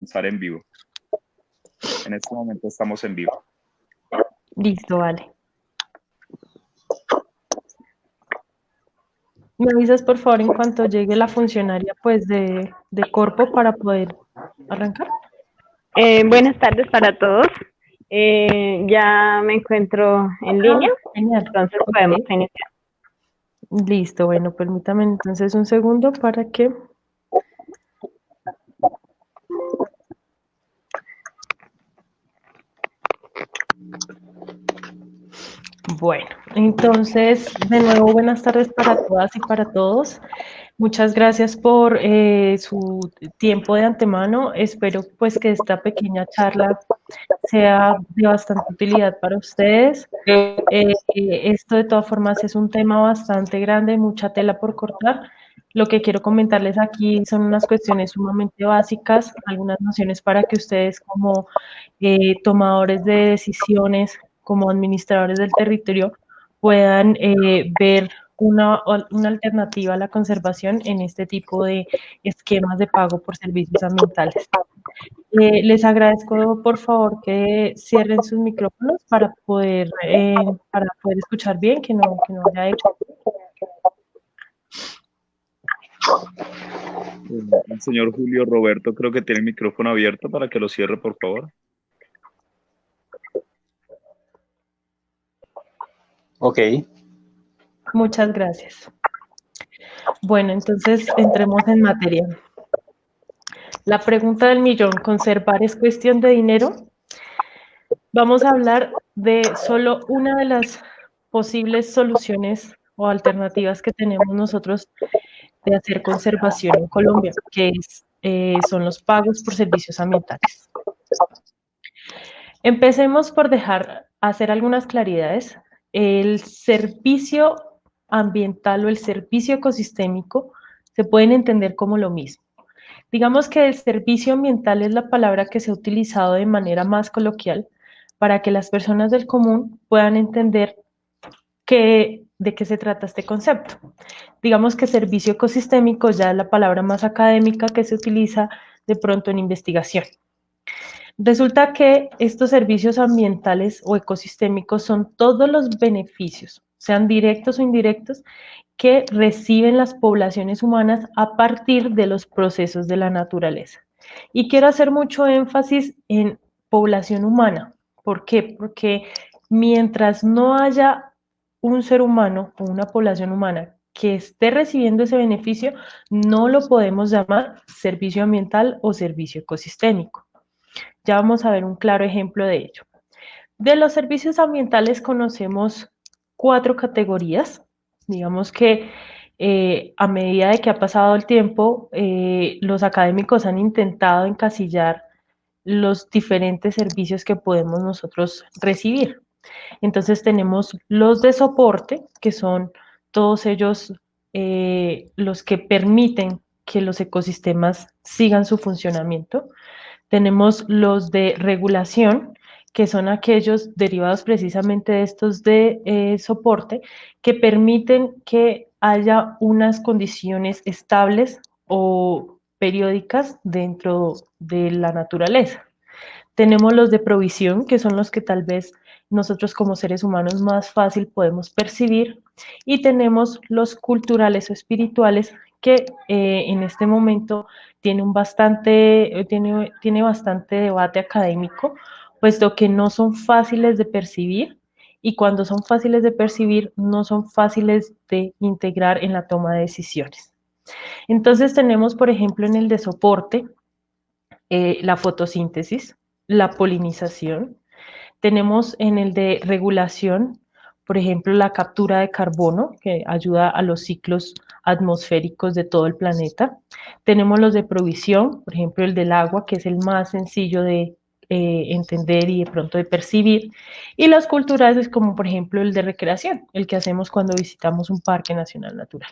comenzar en vivo. En este momento estamos en vivo. Listo, vale. Me avisas por favor en cuanto llegue la funcionaria pues de Corpo para poder arrancar. Buenas tardes para todos. Ya me encuentro en línea, Genial. entonces Ok. podemos iniciar. Listo, bueno, permítame entonces un segundo para que... Bueno, entonces, de nuevo, buenas tardes para todas y para todos. Muchas gracias por su tiempo de antemano. Espero pues que esta pequeña charla sea de bastante utilidad para ustedes. Esto de todas formas es un tema bastante grande, mucha tela por cortar. Lo que quiero comentarles aquí son unas cuestiones sumamente básicas, algunas nociones para que ustedes como tomadores de decisiones, como administradores del territorio, puedan ver una alternativa a la conservación en este tipo de esquemas de pago por servicios ambientales. Les agradezco por favor que cierren sus micrófonos para poder escuchar bien, que no haya eco. El señor Julio Roberto creo que tiene el micrófono abierto para que lo cierre, por favor. Ok. Muchas gracias. Bueno, entonces entremos en materia. La pregunta del millón, ¿conservar es cuestión de dinero? Vamos a hablar de solo una de las posibles soluciones o alternativas que tenemos nosotros de hacer conservación en Colombia, que son los pagos por servicios ambientales. Empecemos por hacer algunas claridades. El servicio ambiental o el servicio ecosistémico se pueden entender como lo mismo. Digamos que el servicio ambiental es la palabra que se ha utilizado de manera más coloquial para que las personas del común puedan entender de qué se trata este concepto. Digamos que servicio ecosistémico ya es la palabra más académica que se utiliza de pronto en investigación. Resulta que estos servicios ambientales o ecosistémicos son todos los beneficios, sean directos o indirectos, que reciben las poblaciones humanas a partir de los procesos de la naturaleza. Y quiero hacer mucho énfasis en población humana. ¿Por qué? Porque mientras no haya un ser humano o una población humana que esté recibiendo ese beneficio, no lo podemos llamar servicio ambiental o servicio ecosistémico. Ya vamos a ver un claro ejemplo de ello. De los servicios ambientales conocemos 4 categorías. Digamos que a medida de que ha pasado el tiempo, los académicos han intentado encasillar los diferentes servicios que podemos nosotros recibir. Entonces tenemos los de soporte, que son todos ellos los que permiten que los ecosistemas sigan su funcionamiento. Tenemos los de regulación, que son aquellos derivados precisamente de estos de soporte, que permiten que haya unas condiciones estables o periódicas dentro de la naturaleza. Tenemos los de provisión, que son los que tal vez nosotros como seres humanos más fácil podemos percibir, y tenemos los culturales o espirituales, que en este momento tiene bastante debate académico, puesto que no son fáciles de percibir, y cuando son fáciles de percibir, no son fáciles de integrar en la toma de decisiones. Entonces tenemos, por ejemplo, en el de soporte, la fotosíntesis, la polinización. Tenemos en el de regulación, por ejemplo, la captura de carbono, que ayuda a los ciclos atmosféricos de todo el planeta. Tenemos los de provisión, por ejemplo, el del agua, que es el más sencillo de entender y de pronto de percibir. Y los culturales, como por ejemplo el de recreación, el que hacemos cuando visitamos un parque nacional natural.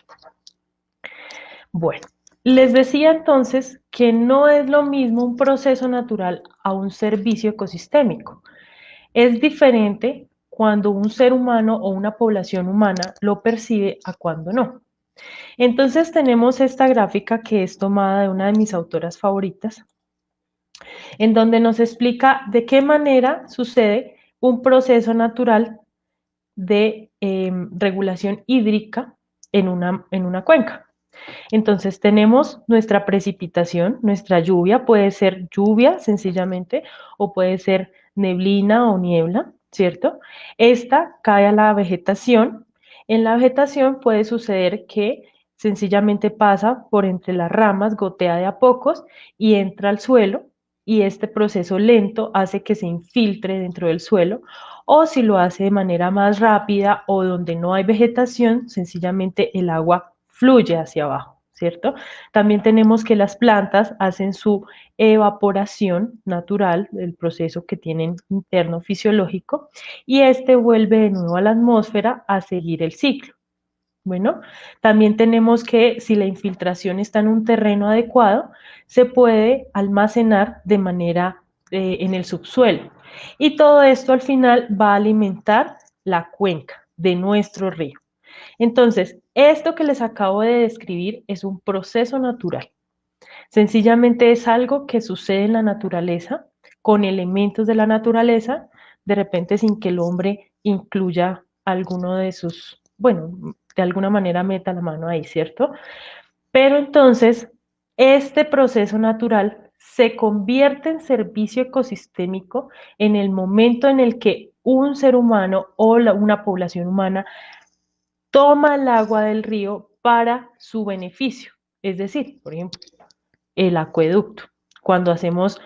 Bueno, les decía entonces que no es lo mismo un proceso natural a un servicio ecosistémico. Es diferente cuando un ser humano o una población humana lo percibe a cuando no. Entonces tenemos esta gráfica que es tomada de una de mis autoras favoritas, en donde nos explica de qué manera sucede un proceso natural de regulación hídrica en una cuenca. Entonces tenemos nuestra precipitación, nuestra lluvia, puede ser lluvia sencillamente o puede ser neblina o niebla, ¿cierto? Esta cae a la vegetación. En la vegetación puede suceder que sencillamente pasa por entre las ramas, gotea de a pocos y entra al suelo, y este proceso lento hace que se infiltre dentro del suelo, o si lo hace de manera más rápida o donde no hay vegetación, sencillamente el agua fluye hacia abajo, ¿cierto? También tenemos que las plantas hacen su evaporación natural, el proceso que tienen interno fisiológico, y este vuelve de nuevo a la atmósfera a seguir el ciclo. Bueno, también tenemos que si la infiltración está en un terreno adecuado, se puede almacenar de manera en el subsuelo. Y todo esto al final va a alimentar la cuenca de nuestro río. Entonces, esto que les acabo de describir es un proceso natural. Sencillamente es algo que sucede en la naturaleza, con elementos de la naturaleza, de repente sin que el hombre incluya alguno de sus, bueno, de alguna manera meta la mano ahí, ¿cierto? Pero entonces, este proceso natural se convierte en servicio ecosistémico en el momento en el que un ser humano o una población humana toma el agua del río para su beneficio. Es decir, por ejemplo, el acueducto. Cuando hacemos,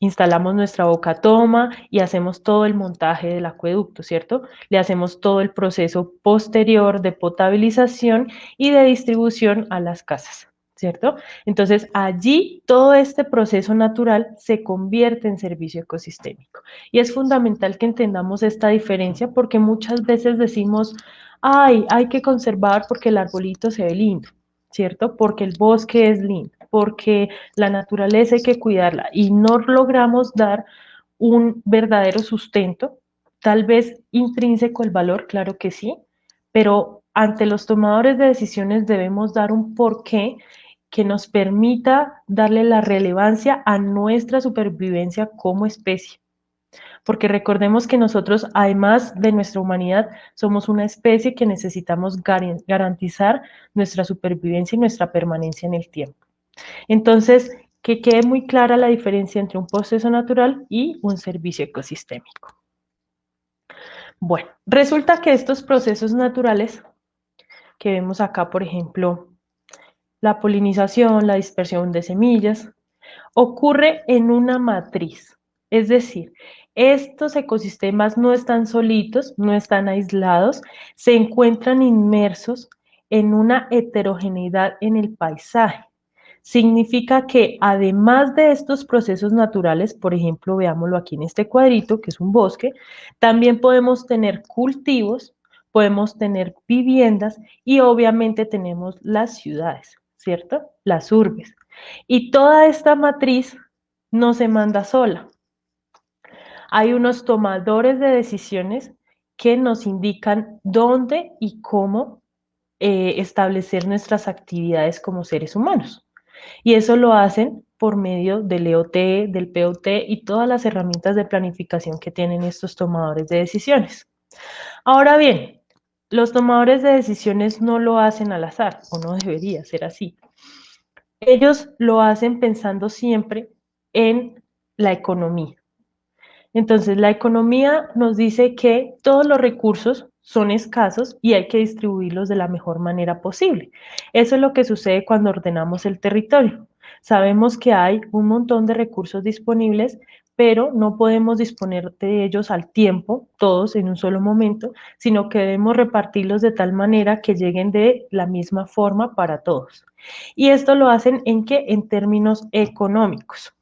instalamos nuestra boca toma y hacemos todo el montaje del acueducto, ¿cierto? Le hacemos todo el proceso posterior de potabilización y de distribución a las casas, ¿cierto? Entonces, allí todo este proceso natural se convierte en servicio ecosistémico. Y es fundamental que entendamos esta diferencia porque muchas veces decimos, ay, hay que conservar porque el arbolito se ve lindo, ¿cierto? Porque el bosque es lindo, porque la naturaleza hay que cuidarla y no logramos dar un verdadero sustento, tal vez intrínseco el valor, claro que sí, pero ante los tomadores de decisiones debemos dar un porqué que nos permita darle la relevancia a nuestra supervivencia como especie. Porque recordemos que nosotros, además de nuestra humanidad, somos una especie que necesitamos garantizar nuestra supervivencia y nuestra permanencia en el tiempo. Entonces, que quede muy clara la diferencia entre un proceso natural y un servicio ecosistémico. Bueno, resulta que estos procesos naturales que vemos acá, por ejemplo, la polinización, la dispersión de semillas, ocurre en una matriz. Es decir, estos ecosistemas no están solitos, no están aislados, se encuentran inmersos en una heterogeneidad en el paisaje. Significa que además de estos procesos naturales, por ejemplo, veámoslo aquí en este cuadrito, que es un bosque, también podemos tener cultivos, podemos tener viviendas y obviamente tenemos las ciudades, ¿cierto? Las urbes. Y toda esta matriz no se manda sola. Hay unos tomadores de decisiones que nos indican dónde y cómo establecer nuestras actividades como seres humanos. Y eso lo hacen por medio del EOT, del POT y todas las herramientas de planificación que tienen estos tomadores de decisiones. Ahora bien, los tomadores de decisiones no lo hacen al azar, o no debería ser así. Ellos lo hacen pensando siempre en la economía. Entonces, la economía nos dice que todos los recursos son escasos y hay que distribuirlos de la mejor manera posible. Eso es lo que sucede cuando ordenamos el territorio. Sabemos que hay un montón de recursos disponibles, pero no podemos disponer de ellos al tiempo, todos en un solo momento, sino que debemos repartirlos de tal manera que lleguen de la misma forma para todos. Y esto lo hacen ¿en qué? En términos económicos.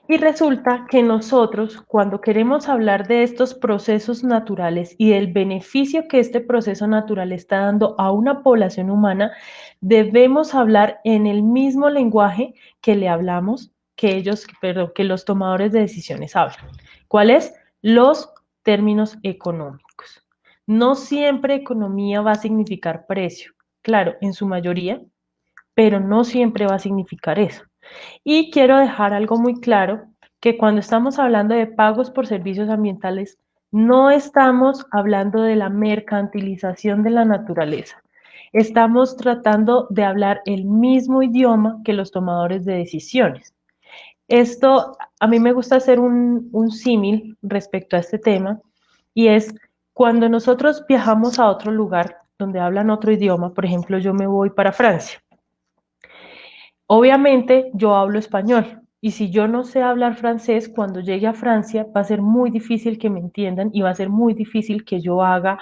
Y resulta que nosotros, cuando queremos hablar de estos procesos naturales y del beneficio que este proceso natural está dando a una población humana, debemos hablar en el mismo lenguaje que le hablamos, que los tomadores de decisiones hablan. ¿Cuáles? Los términos económicos. No siempre economía va a significar precio. Claro, en su mayoría, pero no siempre va a significar eso. Y quiero dejar algo muy claro, que cuando estamos hablando de pagos por servicios ambientales, no estamos hablando de la mercantilización de la naturaleza. Estamos tratando de hablar el mismo idioma que los tomadores de decisiones. Esto, a mí me gusta hacer un símil respecto a este tema, y es cuando nosotros viajamos a otro lugar donde hablan otro idioma, por ejemplo, yo me voy para Francia. Obviamente yo hablo español, y si yo no sé hablar francés, cuando llegue a Francia va a ser muy difícil que me entiendan y va a ser muy difícil que yo haga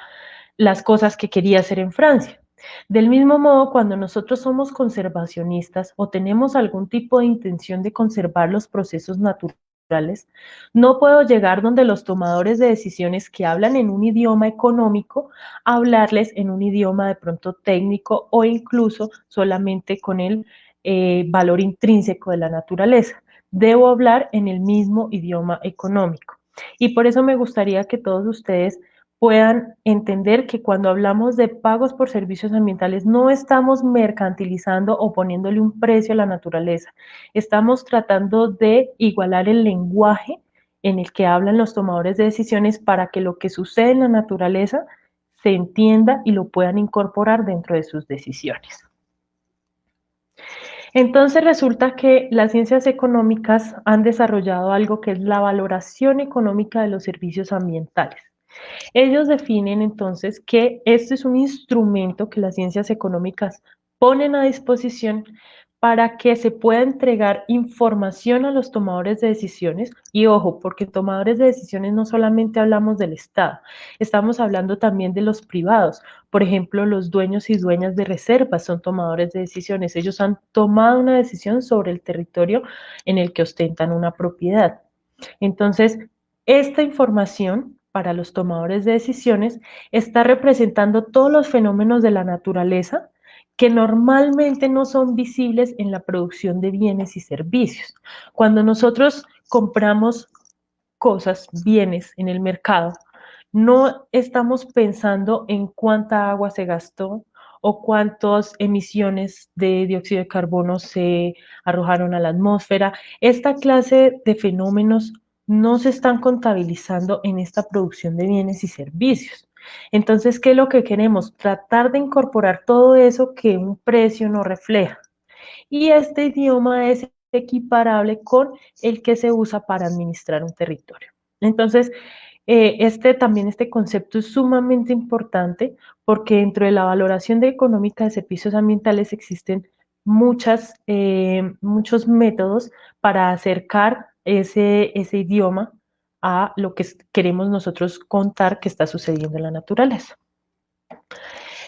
las cosas que quería hacer en Francia. Del mismo modo, cuando nosotros somos conservacionistas o tenemos algún tipo de intención de conservar los procesos naturales, no puedo llegar donde los tomadores de decisiones que hablan en un idioma económico, a hablarles en un idioma de pronto técnico o incluso solamente con el valor intrínseco de la naturaleza. Debo hablar en el mismo idioma económico. Y por eso me gustaría que todos ustedes puedan entender que cuando hablamos de pagos por servicios ambientales no estamos mercantilizando o poniéndole un precio a la naturaleza. Estamos tratando de igualar el lenguaje en el que hablan los tomadores de decisiones para que lo que sucede en la naturaleza se entienda y lo puedan incorporar dentro de sus decisiones. Entonces resulta que las ciencias económicas han desarrollado algo que es la valoración económica de los servicios ambientales. Ellos definen entonces que este es un instrumento que las ciencias económicas ponen a disposición para que se pueda entregar información a los tomadores de decisiones. Y ojo, porque tomadores de decisiones no solamente hablamos del Estado, estamos hablando también de los privados. Por ejemplo, los dueños y dueñas de reservas son tomadores de decisiones. Ellos han tomado una decisión sobre el territorio en el que ostentan una propiedad. Entonces, esta información para los tomadores de decisiones está representando todos los fenómenos de la naturaleza que normalmente no son visibles en la producción de bienes y servicios. Cuando nosotros compramos cosas, bienes en el mercado, no estamos pensando en cuánta agua se gastó o cuántas emisiones de dióxido de carbono se arrojaron a la atmósfera. Esta clase de fenómenos no se están contabilizando en esta producción de bienes y servicios. Entonces, ¿qué es lo que queremos? Tratar de incorporar todo eso que un precio no refleja. Y este idioma es equiparable con el que se usa para administrar un territorio. Entonces, este concepto es sumamente importante porque dentro de la valoración económica de servicios ambientales existen muchos métodos para acercar ese idioma a lo que queremos nosotros contar que está sucediendo en la naturaleza.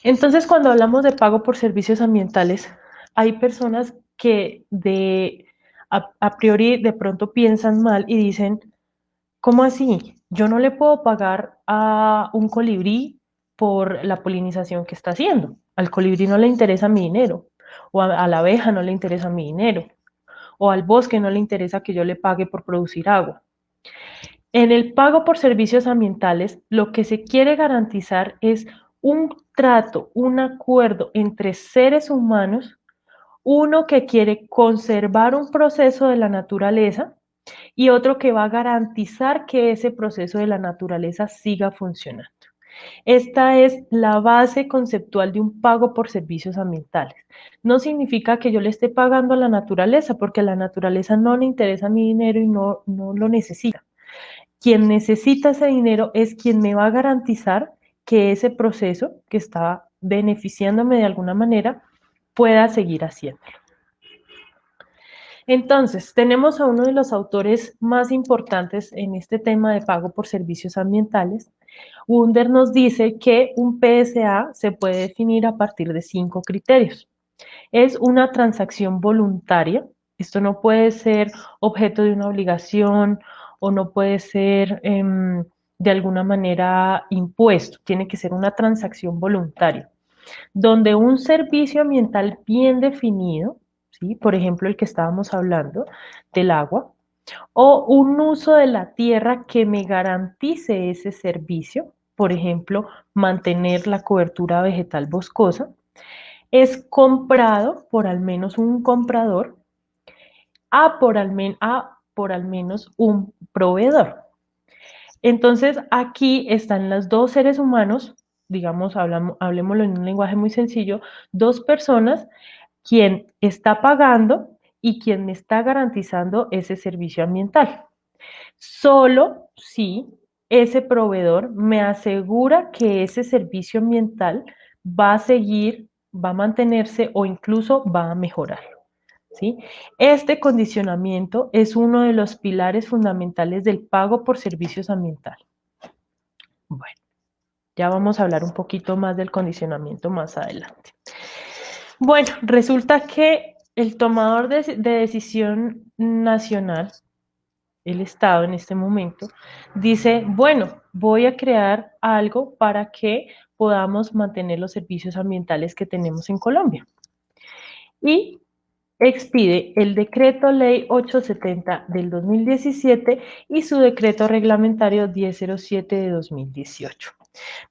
Entonces, cuando hablamos de pago por servicios ambientales, hay personas que a priori de pronto piensan mal y dicen, ¿cómo así? Yo no le puedo pagar a un colibrí por la polinización que está haciendo. Al colibrí no le interesa mi dinero, o a la abeja no le interesa mi dinero, o al bosque no le interesa que yo le pague por producir agua. En el pago por servicios ambientales, lo que se quiere garantizar es un trato, un acuerdo entre seres humanos, uno que quiere conservar un proceso de la naturaleza y otro que va a garantizar que ese proceso de la naturaleza siga funcionando. Esta es la base conceptual de un pago por servicios ambientales. No significa que yo le esté pagando a la naturaleza, porque a la naturaleza no le interesa mi dinero y no lo necesita. Quien necesita ese dinero es quien me va a garantizar que ese proceso que está beneficiándome de alguna manera pueda seguir haciéndolo. Entonces, tenemos a uno de los autores más importantes en este tema de pago por servicios ambientales. Wunder nos dice que un PSA se puede definir a partir de 5 criterios. Es una transacción voluntaria. Esto no puede ser objeto de una obligación o no puede ser de alguna manera impuesto. Tiene que ser una transacción voluntaria, donde un servicio ambiental bien definido, ¿sí? Por ejemplo, el que estábamos hablando del agua, o un uso de la tierra que me garantice ese servicio, por ejemplo, mantener la cobertura vegetal boscosa, es comprado por al menos un comprador a por al menos un proveedor. Entonces, aquí están los dos seres humanos, digamos, hablemoslo en un lenguaje muy sencillo, dos personas, quien está pagando y quien me está garantizando ese servicio ambiental. Solo si ese proveedor me asegura que ese servicio ambiental va a seguir, va a mantenerse o incluso va a mejorar. ¿Sí? Este condicionamiento es uno de los pilares fundamentales del pago por servicios ambientales. Bueno, ya vamos a hablar un poquito más del condicionamiento más adelante. Bueno, resulta que el tomador de decisión nacional, el Estado en este momento, dice, bueno, voy a crear algo para que podamos mantener los servicios ambientales que tenemos en Colombia. Y expide el Decreto Ley 870 del 2017 y su Decreto Reglamentario 1007 de 2018.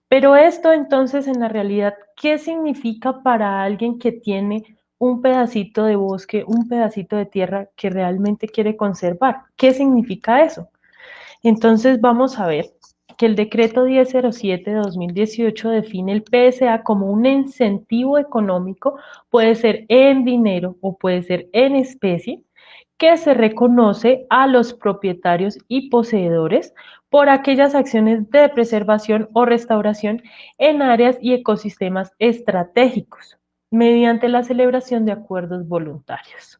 Pero esto entonces en la realidad, ¿qué significa para alguien que tiene un pedacito de bosque, un pedacito de tierra que realmente quiere conservar? ¿Qué significa eso? Entonces vamos a ver que el decreto 1007 de 2018 define el PSA como un incentivo económico, puede ser en dinero o puede ser en especie, que se reconoce a los propietarios y poseedores por aquellas acciones de preservación o restauración en áreas y ecosistemas estratégicos, mediante la celebración de acuerdos voluntarios.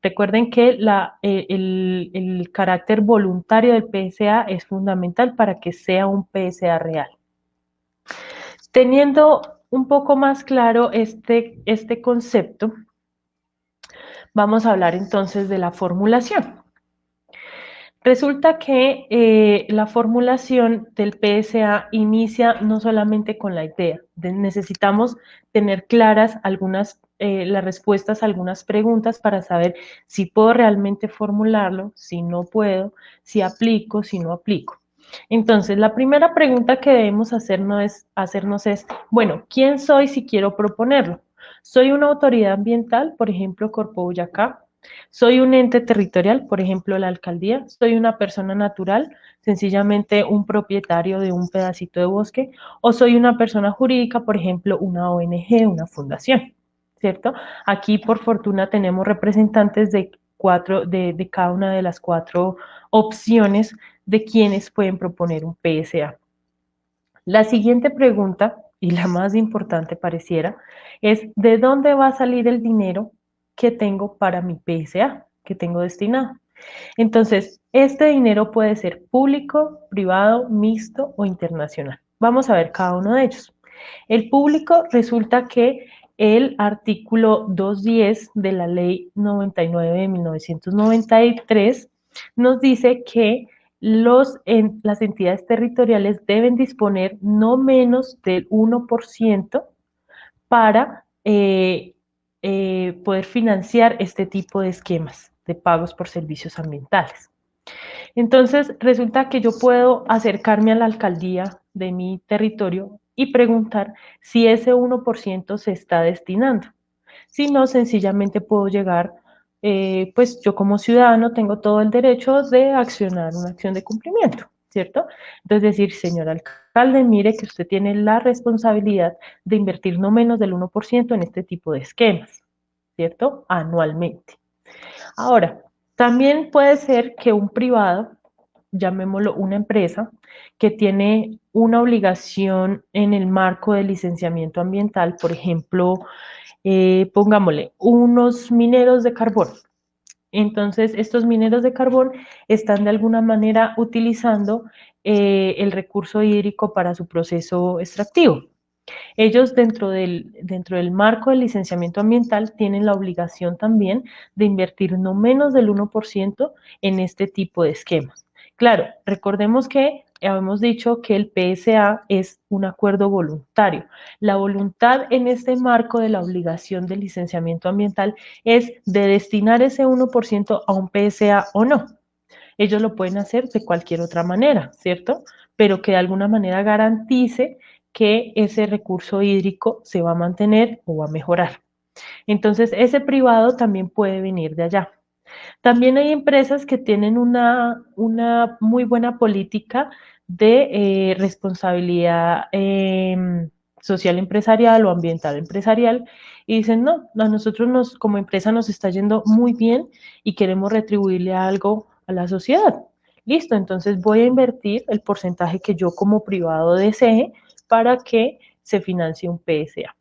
Recuerden que el carácter voluntario del PSA es fundamental para que sea un PSA real. Teniendo un poco más claro este concepto, vamos a hablar entonces de la formulación. Resulta que la formulación del PSA inicia no solamente con la idea, necesitamos tener claras las respuestas a algunas preguntas para saber si puedo realmente formularlo, si no puedo, si aplico, si no aplico. Entonces, la primera pregunta que debemos hacernos es, bueno, ¿quién soy si quiero proponerlo? ¿Soy una autoridad ambiental, por ejemplo, Corpo Boyacá? ¿Soy un ente territorial, por ejemplo, la alcaldía? ¿Soy una persona natural, sencillamente un propietario de un pedacito de bosque? ¿O soy una persona jurídica, por ejemplo, una ONG, una fundación? ¿Cierto? Aquí, por fortuna, tenemos representantes de cada una de las cuatro opciones de quienes pueden proponer un PSA. La siguiente pregunta, y la más importante pareciera, es ¿de dónde va a salir el dinero que tengo para mi PSA, que tengo destinado? Entonces, este dinero puede ser público, privado, mixto o internacional. Vamos a ver cada uno de ellos. El público resulta que el artículo 210 de la ley 99 de 1993 nos dice que las entidades territoriales deben disponer no menos del 1% para poder financiar este tipo de esquemas de pagos por servicios ambientales. Entonces, resulta que yo puedo acercarme a la alcaldía de mi territorio y preguntar si ese 1% se está destinando. Si no, sencillamente puedo llegar, pues yo como ciudadano tengo todo el derecho de accionar una acción de cumplimiento, ¿cierto? Entonces decir, señor alcalde, mire que usted tiene la responsabilidad de invertir no menos del 1% en este tipo de esquemas, ¿cierto? Anualmente. Ahora, también puede ser que un privado, llamémoslo una empresa, que tiene una obligación en el marco del licenciamiento ambiental, por ejemplo, pongámosle, unos mineros de carbón. Entonces, estos mineros de carbón están de alguna manera utilizando el recurso hídrico para su proceso extractivo. Ellos dentro del marco del licenciamiento ambiental tienen la obligación también de invertir no menos del 1% en este tipo de esquemas. Claro, recordemos que habíamos dicho que el PSA es un acuerdo voluntario. La voluntad en este marco de la obligación del licenciamiento ambiental es de destinar ese 1% a un PSA o no. Ellos lo pueden hacer de cualquier otra manera, ¿cierto? Pero que de alguna manera garantice que ese recurso hídrico se va a mantener o va a mejorar. Entonces, ese privado también puede venir de allá. También hay empresas que tienen una muy buena política de responsabilidad social empresarial o ambiental empresarial y dicen, no, a nosotros como empresa nos está yendo muy bien y queremos retribuirle algo a la sociedad. Listo, entonces voy a invertir el porcentaje que yo como privado desee para que se financie un PSA.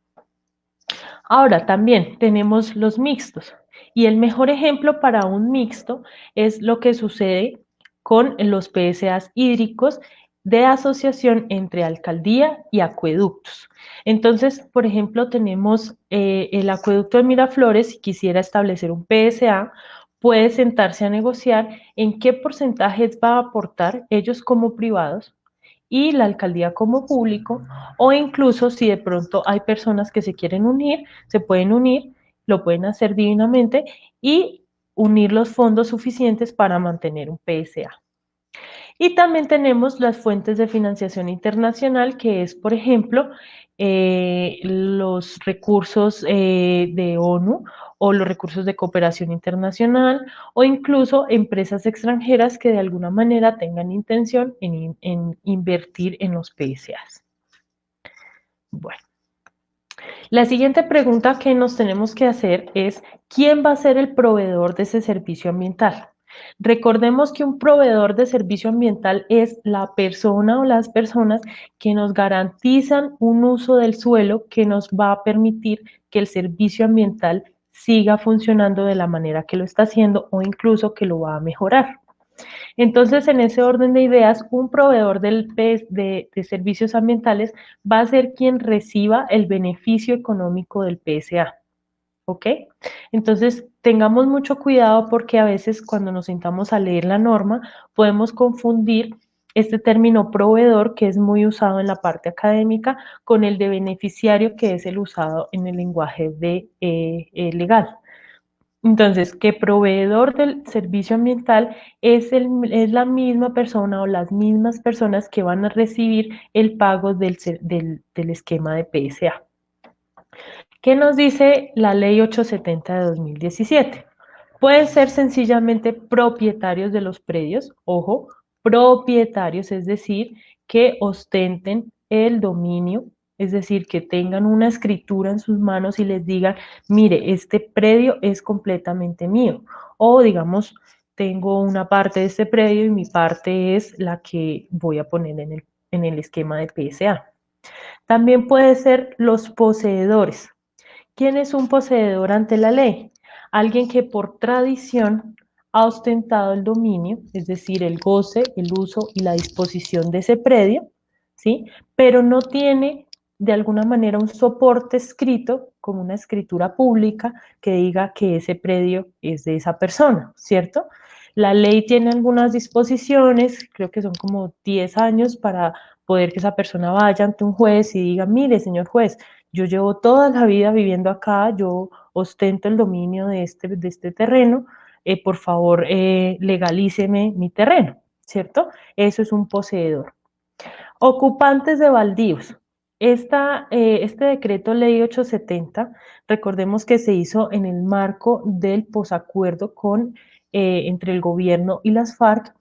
Ahora también tenemos los mixtos y el mejor ejemplo para un mixto es lo que sucede con los PSAs hídricos de asociación entre alcaldía y acueductos. Entonces, por ejemplo, tenemos el acueducto de Miraflores, si quisiera establecer un PSA, puede sentarse a negociar en qué porcentajes va a aportar ellos como privados y la alcaldía como público, o incluso si de pronto hay personas que se quieren unir, se pueden unir, lo pueden hacer divinamente y unir los fondos suficientes para mantener un PSA. Y también tenemos las fuentes de financiación internacional, que es, por ejemplo, los recursos de ONU o los recursos de cooperación internacional o incluso empresas extranjeras que de alguna manera tengan intención en invertir en los PSAs. Bueno, la siguiente pregunta que nos tenemos que hacer es, ¿quién va a ser el proveedor de ese servicio ambiental? Recordemos que un proveedor de servicio ambiental es la persona o las personas que nos garantizan un uso del suelo que nos va a permitir que el servicio ambiental siga funcionando de la manera que lo está haciendo o incluso que lo va a mejorar. Entonces, en ese orden de ideas, un proveedor de servicios ambientales va a ser quien reciba el beneficio económico del PSA. ¿Ok? Entonces, tengamos mucho cuidado porque a veces cuando nos sentamos a leer la norma podemos confundir este término proveedor, que es muy usado en la parte académica, con el de beneficiario, que es el usado en el lenguaje legal. Entonces, que proveedor del servicio ambiental es la misma persona o las mismas personas que van a recibir el pago del esquema de PSA. ¿Qué nos dice la ley 870 de 2017? Pueden ser sencillamente propietarios de los predios, ojo, propietarios, es decir, que ostenten el dominio, es decir, que tengan una escritura en sus manos y les digan, mire, este predio es completamente mío. O digamos, tengo una parte de este predio y mi parte es la que voy a poner en el esquema de PSA. También puede ser los poseedores. ¿Quién es un poseedor ante la ley? Alguien que por tradición ha ostentado el dominio, es decir, el goce, el uso y la disposición de ese predio, ¿sí? Pero no tiene de alguna manera un soporte escrito, como una escritura pública, que diga que ese predio es de esa persona, ¿cierto? La ley tiene algunas disposiciones, creo que son como 10 años para poder que esa persona vaya ante un juez y diga, mire, señor juez, yo llevo toda la vida viviendo acá, yo ostento el dominio de este terreno, por favor, legalíceme mi terreno, ¿cierto? Eso es un poseedor. Ocupantes de baldíos. Este decreto ley 870, recordemos que se hizo en el marco del posacuerdo entre el gobierno y las FARC,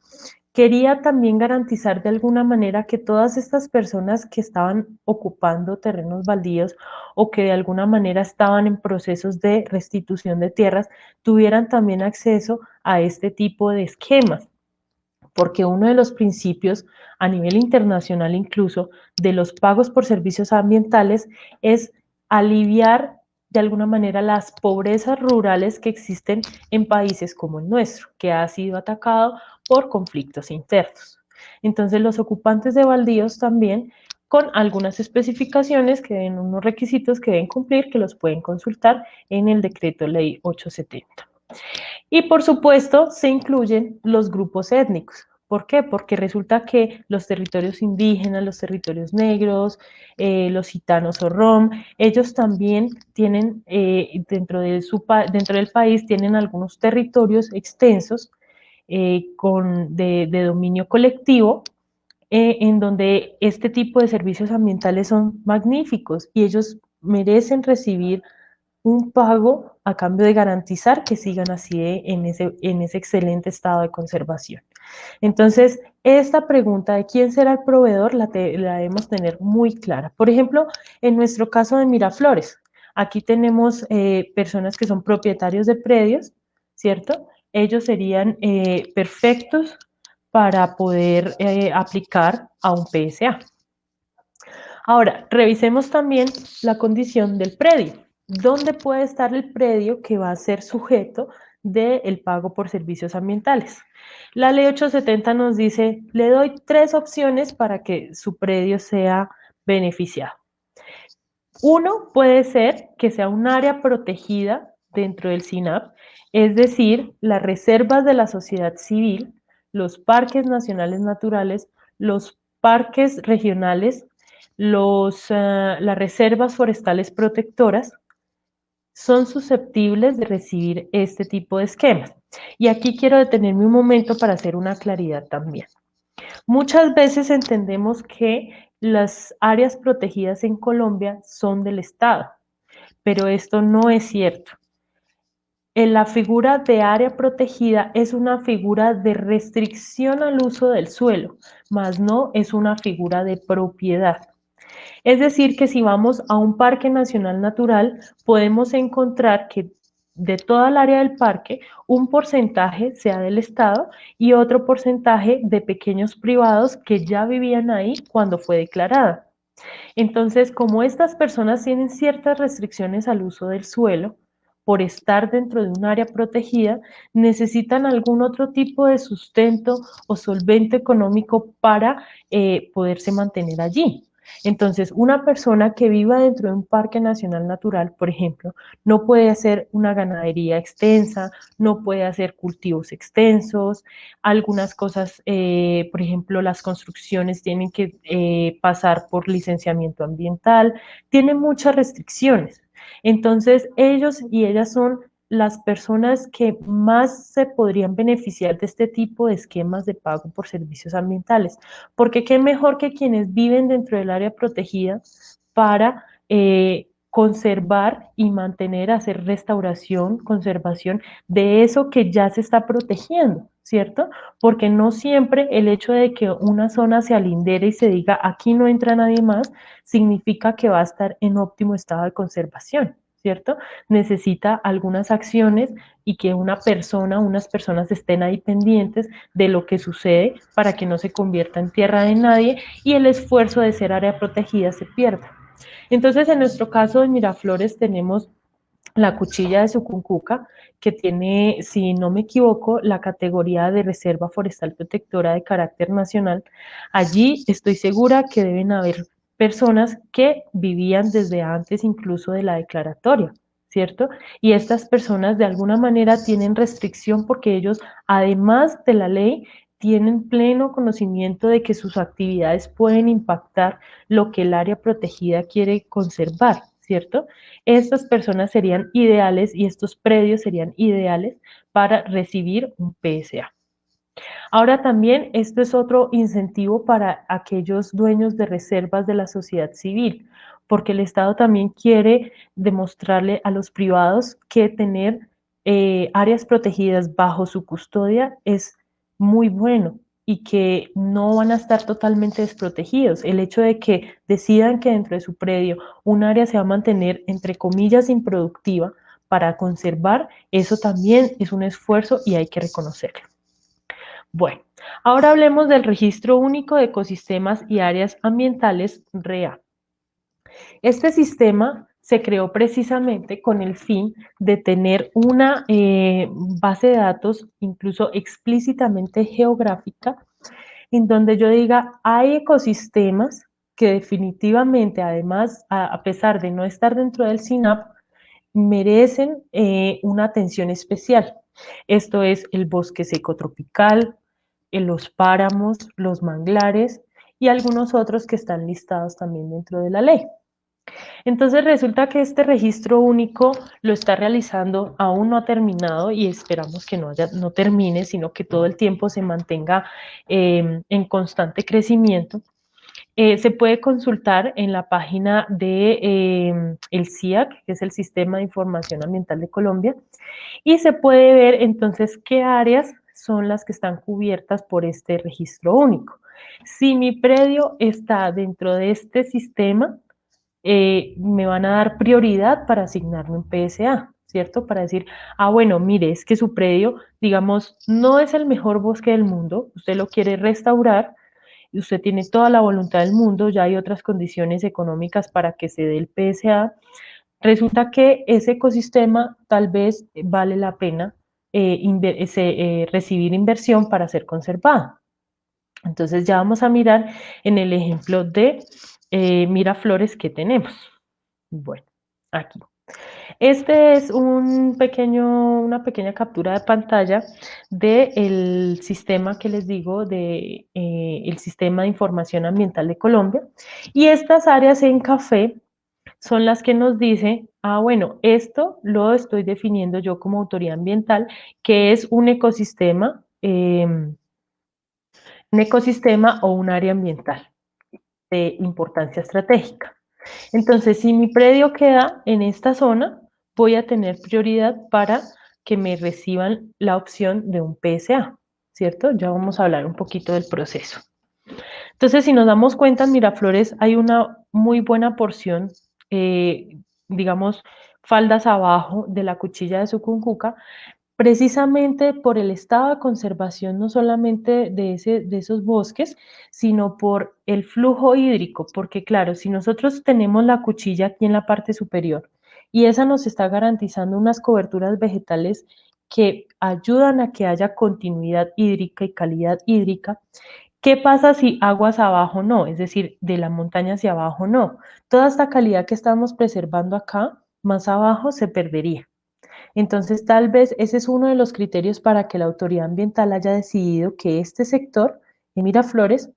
quería también garantizar de alguna manera que todas estas personas que estaban ocupando terrenos baldíos o que de alguna manera estaban en procesos de restitución de tierras tuvieran también acceso a este tipo de esquemas, porque uno de los principios a nivel internacional incluso de los pagos por servicios ambientales es aliviar de alguna manera las pobrezas rurales que existen en países como el nuestro, que ha sido atacado por conflictos internos. Entonces los ocupantes de baldíos también con algunas especificaciones que den unos requisitos que deben cumplir, que los pueden consultar en el decreto ley 870. Y por supuesto se incluyen los grupos étnicos. ¿Por qué? Porque resulta que los territorios indígenas, los territorios negros, los gitanos o rom, ellos también tienen dentro del país tienen algunos territorios extensos de dominio colectivo en donde este tipo de servicios ambientales son magníficos y ellos merecen recibir un pago a cambio de garantizar que sigan así en ese excelente estado de conservación. Entonces, esta pregunta de quién será el proveedor la debemos tener muy clara. Por ejemplo, en nuestro caso de Miraflores, aquí tenemos personas que son propietarios de predios, ¿cierto? Ellos serían perfectos para poder aplicar a un PSA. Ahora, revisemos también la condición del predio. ¿Dónde puede estar el predio que va a ser sujeto del pago por servicios ambientales? La ley 870 nos dice, le doy 3 opciones para que su predio sea beneficiado. Uno puede ser que sea un área protegida dentro del SINAP, es decir, las reservas de la sociedad civil, los parques nacionales naturales, los parques regionales, las reservas forestales protectoras son susceptibles de recibir este tipo de esquemas. Y aquí quiero detenerme un momento para hacer una claridad también. Muchas veces entendemos que las áreas protegidas en Colombia son del Estado, pero esto no es cierto. En la figura de área protegida es una figura de restricción al uso del suelo, más no es una figura de propiedad. Es decir, que si vamos a un parque nacional natural, podemos encontrar que de toda el área del parque, un porcentaje sea del Estado y otro porcentaje de pequeños privados que ya vivían ahí cuando fue declarada. Entonces, como estas personas tienen ciertas restricciones al uso del suelo, por estar dentro de un área protegida, necesitan algún otro tipo de sustento o solvente económico para poderse mantener allí. Entonces, una persona que viva dentro de un parque nacional natural, por ejemplo, no puede hacer una ganadería extensa, no puede hacer cultivos extensos, algunas cosas, por ejemplo, las construcciones tienen que pasar por licenciamiento ambiental, tienen muchas restricciones. Entonces, ellos y ellas son las personas que más se podrían beneficiar de este tipo de esquemas de pago por servicios ambientales, porque qué mejor que quienes viven dentro del área protegida para conservar y mantener, hacer restauración, conservación de eso que ya se está protegiendo, ¿cierto? Porque no siempre el hecho de que una zona se alindere y se diga aquí no entra nadie más, significa que va a estar en óptimo estado de conservación, ¿cierto? Necesita algunas acciones y que unas personas estén ahí pendientes de lo que sucede para que no se convierta en tierra de nadie y el esfuerzo de ser área protegida se pierda. Entonces, en nuestro caso en Miraflores tenemos la cuchilla de Sucuncuca, que tiene, si no me equivoco, la categoría de reserva forestal protectora de carácter nacional. Allí estoy segura que deben haber personas que vivían desde antes incluso de la declaratoria, ¿cierto? Y estas personas de alguna manera tienen restricción porque ellos, además de la ley, tienen pleno conocimiento de que sus actividades pueden impactar lo que el área protegida quiere conservar, ¿cierto? Estas personas serían ideales y estos predios serían ideales para recibir un PSA. Ahora también esto es otro incentivo para aquellos dueños de reservas de la sociedad civil, porque el Estado también quiere demostrarle a los privados que tener áreas protegidas bajo su custodia es muy bueno y que no van a estar totalmente desprotegidos. El hecho de que decidan que dentro de su predio un área se va a mantener, entre comillas, improductiva para conservar, eso también es un esfuerzo y hay que reconocerlo. Bueno, ahora hablemos del Registro Único de Ecosistemas y Áreas Ambientales, REA. Este sistema se creó precisamente con el fin de tener una base de datos incluso explícitamente geográfica, en donde yo diga, hay ecosistemas que definitivamente, además, a pesar de no estar dentro del SINAP, merecen una atención especial. Esto es el bosque seco tropical, los páramos, los manglares y algunos otros que están listados también dentro de la ley. Entonces resulta que este registro único lo está realizando, aún no ha terminado y esperamos que no termine, sino que todo el tiempo se mantenga en constante crecimiento. Se puede consultar en la página de el SIAC, que es el Sistema de Información Ambiental de Colombia, y se puede ver entonces qué áreas son las que están cubiertas por este registro único. Si mi predio está dentro de este sistema, me van a dar prioridad para asignarme un PSA, ¿cierto? Para decir, ah, bueno, mire, es que su predio, digamos, no es el mejor bosque del mundo, usted lo quiere restaurar, y usted tiene toda la voluntad del mundo, ya hay otras condiciones económicas para que se dé el PSA, resulta que ese ecosistema tal vez vale la pena recibir inversión para ser conservado. Entonces ya vamos a mirar en el ejemplo de Miraflores que tenemos. Bueno, aquí. Este es una pequeña captura de pantalla del sistema que les digo, el Sistema de Información Ambiental de Colombia. Y estas áreas en café son las que nos dice, ah, bueno, esto lo estoy definiendo yo como autoridad ambiental, que es un ecosistema o un área ambiental de importancia estratégica. Entonces, si mi predio queda en esta zona, voy a tener prioridad para que me reciban la opción de un PSA, ¿cierto? Ya vamos a hablar un poquito del proceso. Entonces, si nos damos cuenta, en Miraflores hay una muy buena porción, digamos, faldas abajo de la cuchilla de Sucuncuca, precisamente por el estado de conservación no solamente de esos bosques, sino por el flujo hídrico, porque claro, si nosotros tenemos la cuchilla aquí en la parte superior y esa nos está garantizando unas coberturas vegetales que ayudan a que haya continuidad hídrica y calidad hídrica, ¿qué pasa si aguas abajo no? Es decir, de la montaña hacia abajo no. Toda esta calidad que estamos preservando acá, más abajo se perdería. Entonces, tal vez ese es uno de los criterios para que la autoridad ambiental haya decidido que este sector de Miraflores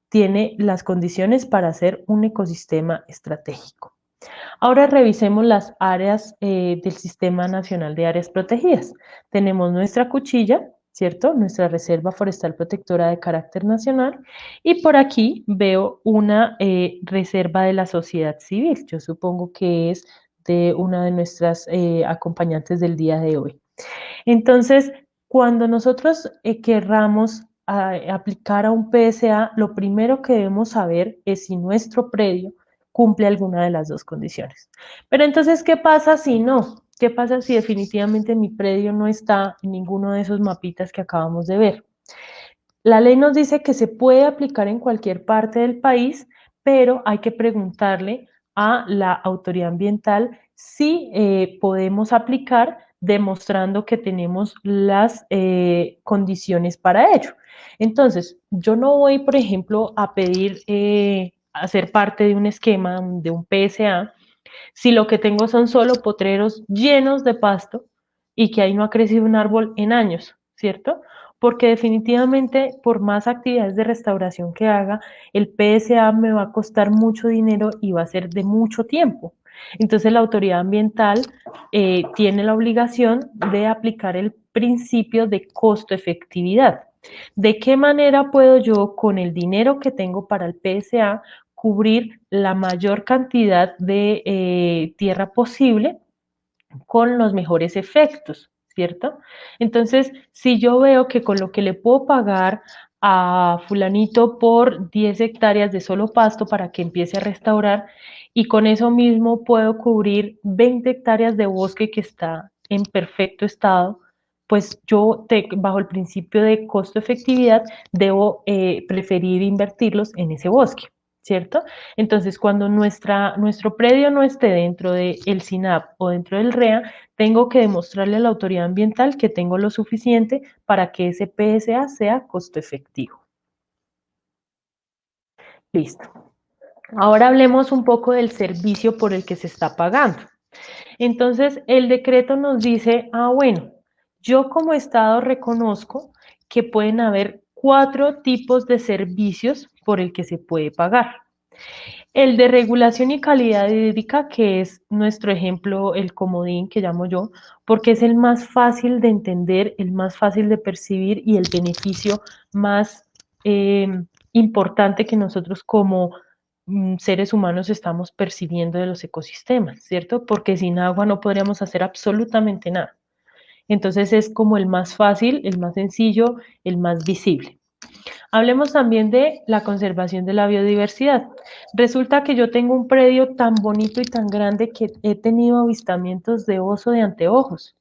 tiene las condiciones para ser un ecosistema estratégico. Ahora revisemos las áreas del Sistema Nacional de Áreas Protegidas. Tenemos nuestra cuchilla, ¿cierto? Nuestra Reserva Forestal Protectora de carácter nacional. Y por aquí veo una reserva de la sociedad civil. Yo supongo que es de una de nuestras acompañantes del día de hoy. Entonces, cuando nosotros querramos aplicar a un PSA, lo primero que debemos saber es si nuestro predio cumple alguna de las dos condiciones. Pero entonces, ¿qué pasa si no? ¿Qué pasa si definitivamente mi predio no está en ninguno de esos mapitas que acabamos de ver? La ley nos dice que se puede aplicar en cualquier parte del país, pero hay que preguntarle a la autoridad ambiental si podemos aplicar demostrando que tenemos las condiciones para ello. Entonces, yo no voy, por ejemplo, a pedir hacer parte de un esquema de un PSA si lo que tengo son solo potreros llenos de pasto y que ahí no ha crecido un árbol en años, ¿cierto? Porque definitivamente por más actividades de restauración que haga, el PSA me va a costar mucho dinero y va a ser de mucho tiempo. Entonces la autoridad ambiental tiene la obligación de aplicar el principio de costo-efectividad. ¿De qué manera puedo yo, con el dinero que tengo para el PSA, cubrir la mayor cantidad de tierra posible con los mejores efectos, ¿cierto? Entonces, si yo veo que con lo que le puedo pagar a fulanito por 10 hectáreas de solo pasto para que empiece a restaurar y con eso mismo puedo cubrir 20 hectáreas de bosque que está en perfecto estado, pues yo, bajo el principio de costo-efectividad, debo preferir invertirlos en ese bosque, ¿cierto? Entonces, cuando nuestro predio no esté dentro del SINAP o dentro del REA, tengo que demostrarle a la autoridad ambiental que tengo lo suficiente para que ese PSA sea costo efectivo. Listo. Ahora hablemos un poco del servicio por el que se está pagando. Entonces, el decreto nos dice, ah, bueno, yo como Estado reconozco que pueden haber 4 tipos de servicios por el que se puede pagar. El de regulación y calidad hídrica, que es nuestro ejemplo, el comodín que llamo yo, porque es el más fácil de entender, el más fácil de percibir y el beneficio más importante que nosotros como seres humanos estamos percibiendo de los ecosistemas, ¿cierto? Porque sin agua no podríamos hacer absolutamente nada. Entonces es como el más fácil, el más sencillo, el más visible. Hablemos también de la conservación de la biodiversidad. Resulta que yo tengo un predio tan bonito y tan grande que he tenido avistamientos de oso de anteojos.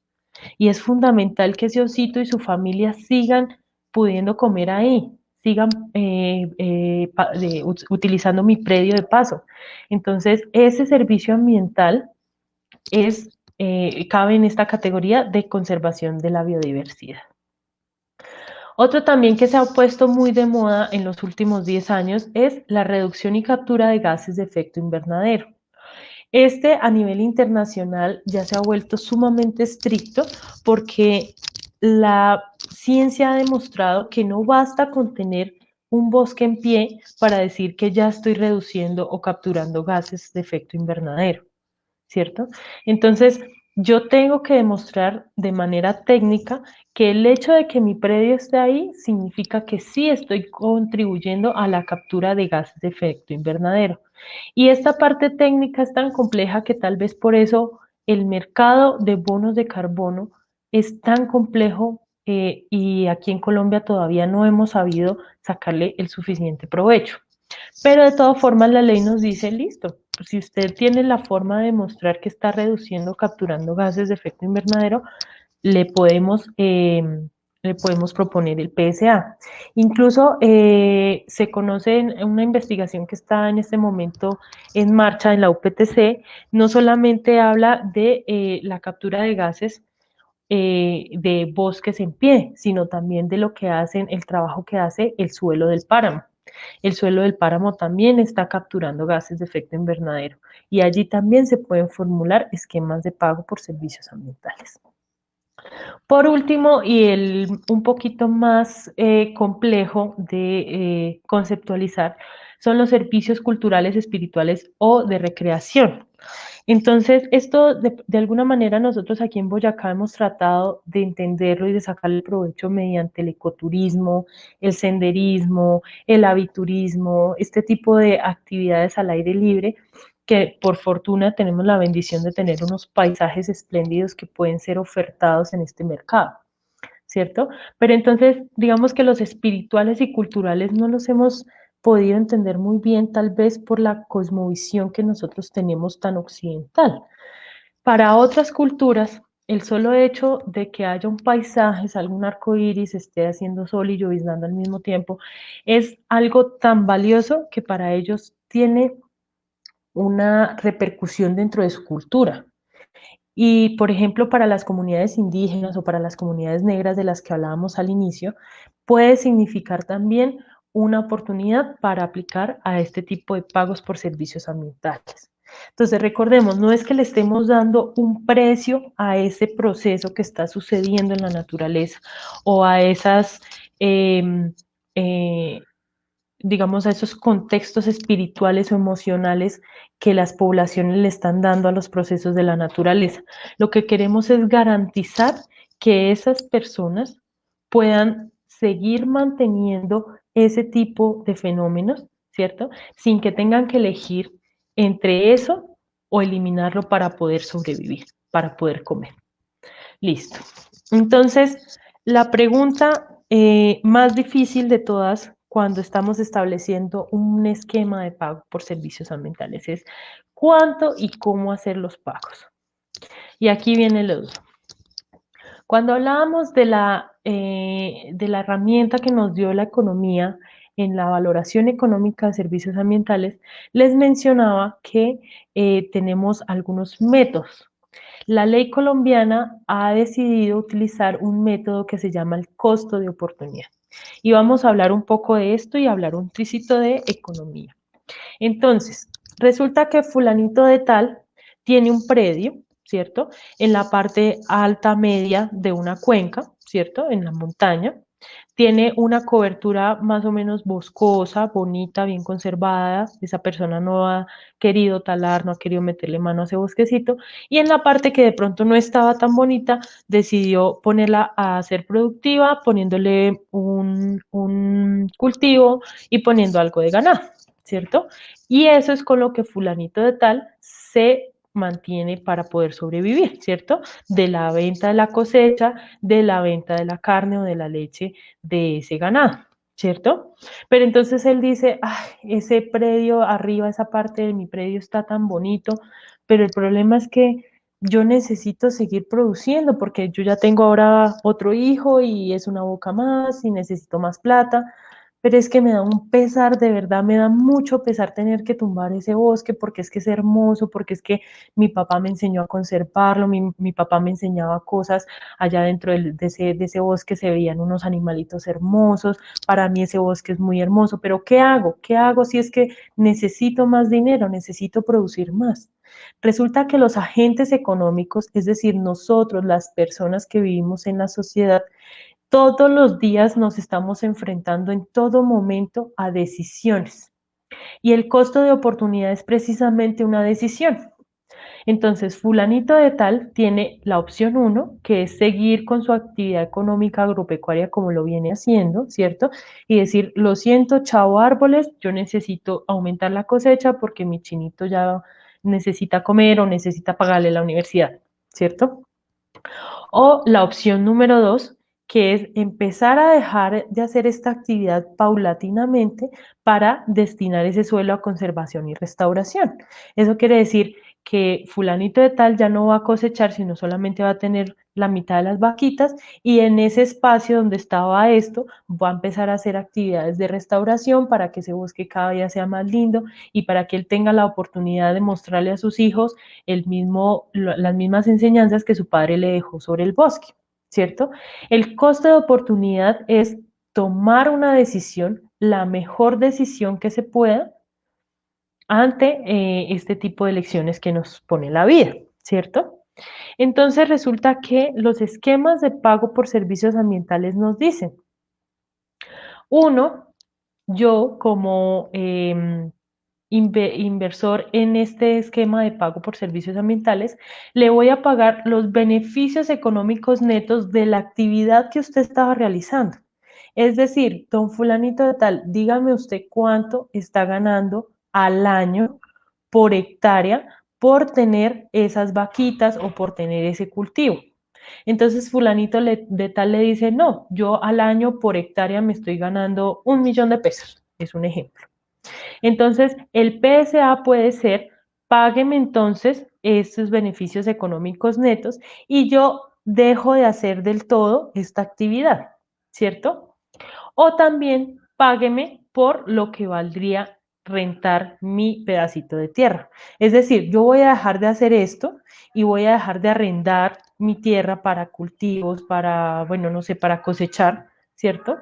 Y es fundamental que ese osito y su familia sigan pudiendo comer ahí, sigan utilizando mi predio de paso. Entonces, ese servicio ambiental cabe en esta categoría de conservación de la biodiversidad. Otro también que se ha puesto muy de moda en los últimos 10 años es la reducción y captura de gases de efecto invernadero. Este a nivel internacional ya se ha vuelto sumamente estricto porque la ciencia ha demostrado que no basta con tener un bosque en pie para decir que ya estoy reduciendo o capturando gases de efecto invernadero, ¿cierto? Entonces, yo tengo que demostrar de manera técnica que el hecho de que mi predio esté ahí significa que sí estoy contribuyendo a la captura de gases de efecto invernadero. Y esta parte técnica es tan compleja que tal vez por eso el mercado de bonos de carbono es tan complejo y aquí en Colombia todavía no hemos sabido sacarle el suficiente provecho. Pero de todas formas la ley nos dice, listo, si usted tiene la forma de demostrar que está reduciendo, capturando gases de efecto invernadero, le podemos, eh, le podemos proponer el PSA. Incluso se conoce en una investigación que está en este momento en marcha en la UPTC, no solamente habla de la captura de gases de bosques en pie, sino también de lo que hacen, el trabajo que hace el suelo del páramo. El suelo del páramo también está capturando gases de efecto invernadero y allí también se pueden formular esquemas de pago por servicios ambientales. Por último, y un poquito más complejo de conceptualizar, son los servicios culturales, espirituales o de recreación. Entonces, esto de alguna manera nosotros aquí en Boyacá hemos tratado de entenderlo y de sacarle provecho mediante el ecoturismo, el senderismo, el aviturismo, este tipo de actividades al aire libre que por fortuna tenemos la bendición de tener unos paisajes espléndidos que pueden ser ofertados en este mercado, ¿cierto? Pero entonces, digamos que los espirituales y culturales no los hemos podido entender muy bien, tal vez por la cosmovisión que nosotros tenemos tan occidental. Para otras culturas, el solo hecho de que haya un paisaje, salga un arco iris, esté haciendo sol y lloviznando al mismo tiempo, es algo tan valioso que para ellos tiene una repercusión dentro de su cultura. Y, por ejemplo, para las comunidades indígenas o para las comunidades negras de las que hablábamos al inicio, puede significar también una oportunidad para aplicar a este tipo de pagos por servicios ambientales. Entonces, recordemos, no es que le estemos dando un precio a ese proceso que está sucediendo en la naturaleza o a esas digamos, a esos contextos espirituales o emocionales que las poblaciones le están dando a los procesos de la naturaleza. Lo que queremos es garantizar que esas personas puedan seguir manteniendo ese tipo de fenómenos, ¿cierto? Sin que tengan que elegir entre eso o eliminarlo para poder sobrevivir, para poder comer. Listo. Entonces, la pregunta más difícil de todas cuando estamos estableciendo un esquema de pago por servicios ambientales es cuánto y cómo hacer los pagos. Y aquí viene el uso. Cuando hablábamos de la herramienta que nos dio la economía en la valoración económica de servicios ambientales, les mencionaba que tenemos algunos métodos. La ley colombiana ha decidido utilizar un método que se llama el costo de oportunidad. Y vamos a hablar un poco de esto y hablar un tricito de economía. Entonces, resulta que fulanito de tal tiene un predio, ¿cierto? En la parte alta media de una cuenca, ¿cierto? En la montaña. Tiene una cobertura más o menos boscosa, bonita, bien conservada. Esa persona no ha querido talar, no ha querido meterle mano a ese bosquecito. Y en la parte que de pronto no estaba tan bonita, decidió ponerla a ser productiva, poniéndole un cultivo y poniendo algo de ganado, ¿cierto? Y eso es con lo que fulanito de tal se mantiene para poder sobrevivir, ¿cierto? De la venta de la cosecha, de la venta de la carne o de la leche de ese ganado, ¿cierto? Pero entonces él dice, ay, ese predio arriba, esa parte de mi predio está tan bonito, pero el problema es que yo necesito seguir produciendo porque yo ya tengo ahora otro hijo y es una boca más y necesito más plata, pero es que me da un pesar, de verdad, me da mucho pesar tener que tumbar ese bosque porque es que es hermoso, porque es que mi papá me enseñó a conservarlo, mi papá me enseñaba cosas allá dentro de ese bosque, se veían unos animalitos hermosos, para mí ese bosque es muy hermoso, pero ¿qué hago? ¿Qué hago si es que necesito más dinero, necesito producir más? Resulta que los agentes económicos, es decir, nosotros, las personas que vivimos en la sociedad, todos los días nos estamos enfrentando en todo momento a decisiones. Y el costo de oportunidad es precisamente una decisión. Entonces, fulanito de tal tiene la opción 1, que es seguir con su actividad económica agropecuaria como lo viene haciendo, ¿cierto? Y decir, lo siento, chao árboles, yo necesito aumentar la cosecha porque mi chinito ya necesita comer o necesita pagarle la universidad, ¿cierto? O la opción número 2, que es empezar a dejar de hacer esta actividad paulatinamente para destinar ese suelo a conservación y restauración. Eso quiere decir que fulanito de tal ya no va a cosechar, sino solamente va a tener la mitad de las vaquitas y en ese espacio donde estaba esto va a empezar a hacer actividades de restauración para que ese bosque cada día sea más lindo y para que él tenga la oportunidad de mostrarle a sus hijos las mismas enseñanzas que su padre le dejó sobre el bosque, ¿cierto? El costo de oportunidad es tomar una decisión, la mejor decisión que se pueda ante este tipo de lecciones que nos pone la vida, ¿cierto? Entonces resulta que los esquemas de pago por servicios ambientales nos dicen, uno, yo como inversor en este esquema de pago por servicios ambientales, le voy a pagar los beneficios económicos netos de la actividad que usted estaba realizando. Es decir, don fulanito de tal, dígame usted cuánto está ganando al año por hectárea por tener esas vaquitas o por tener ese cultivo. Entonces fulanito de tal le dice, no, yo al año por hectárea me estoy ganando 1.000.000 de pesos, es un ejemplo. Entonces, el PSA puede ser, págueme entonces estos beneficios económicos netos y yo dejo de hacer del todo esta actividad, ¿cierto? O también págueme por lo que valdría rentar mi pedacito de tierra. Es decir, yo voy a dejar de hacer esto y voy a dejar de arrendar mi tierra para cultivos, para, bueno, no sé, para cosechar, ¿cierto?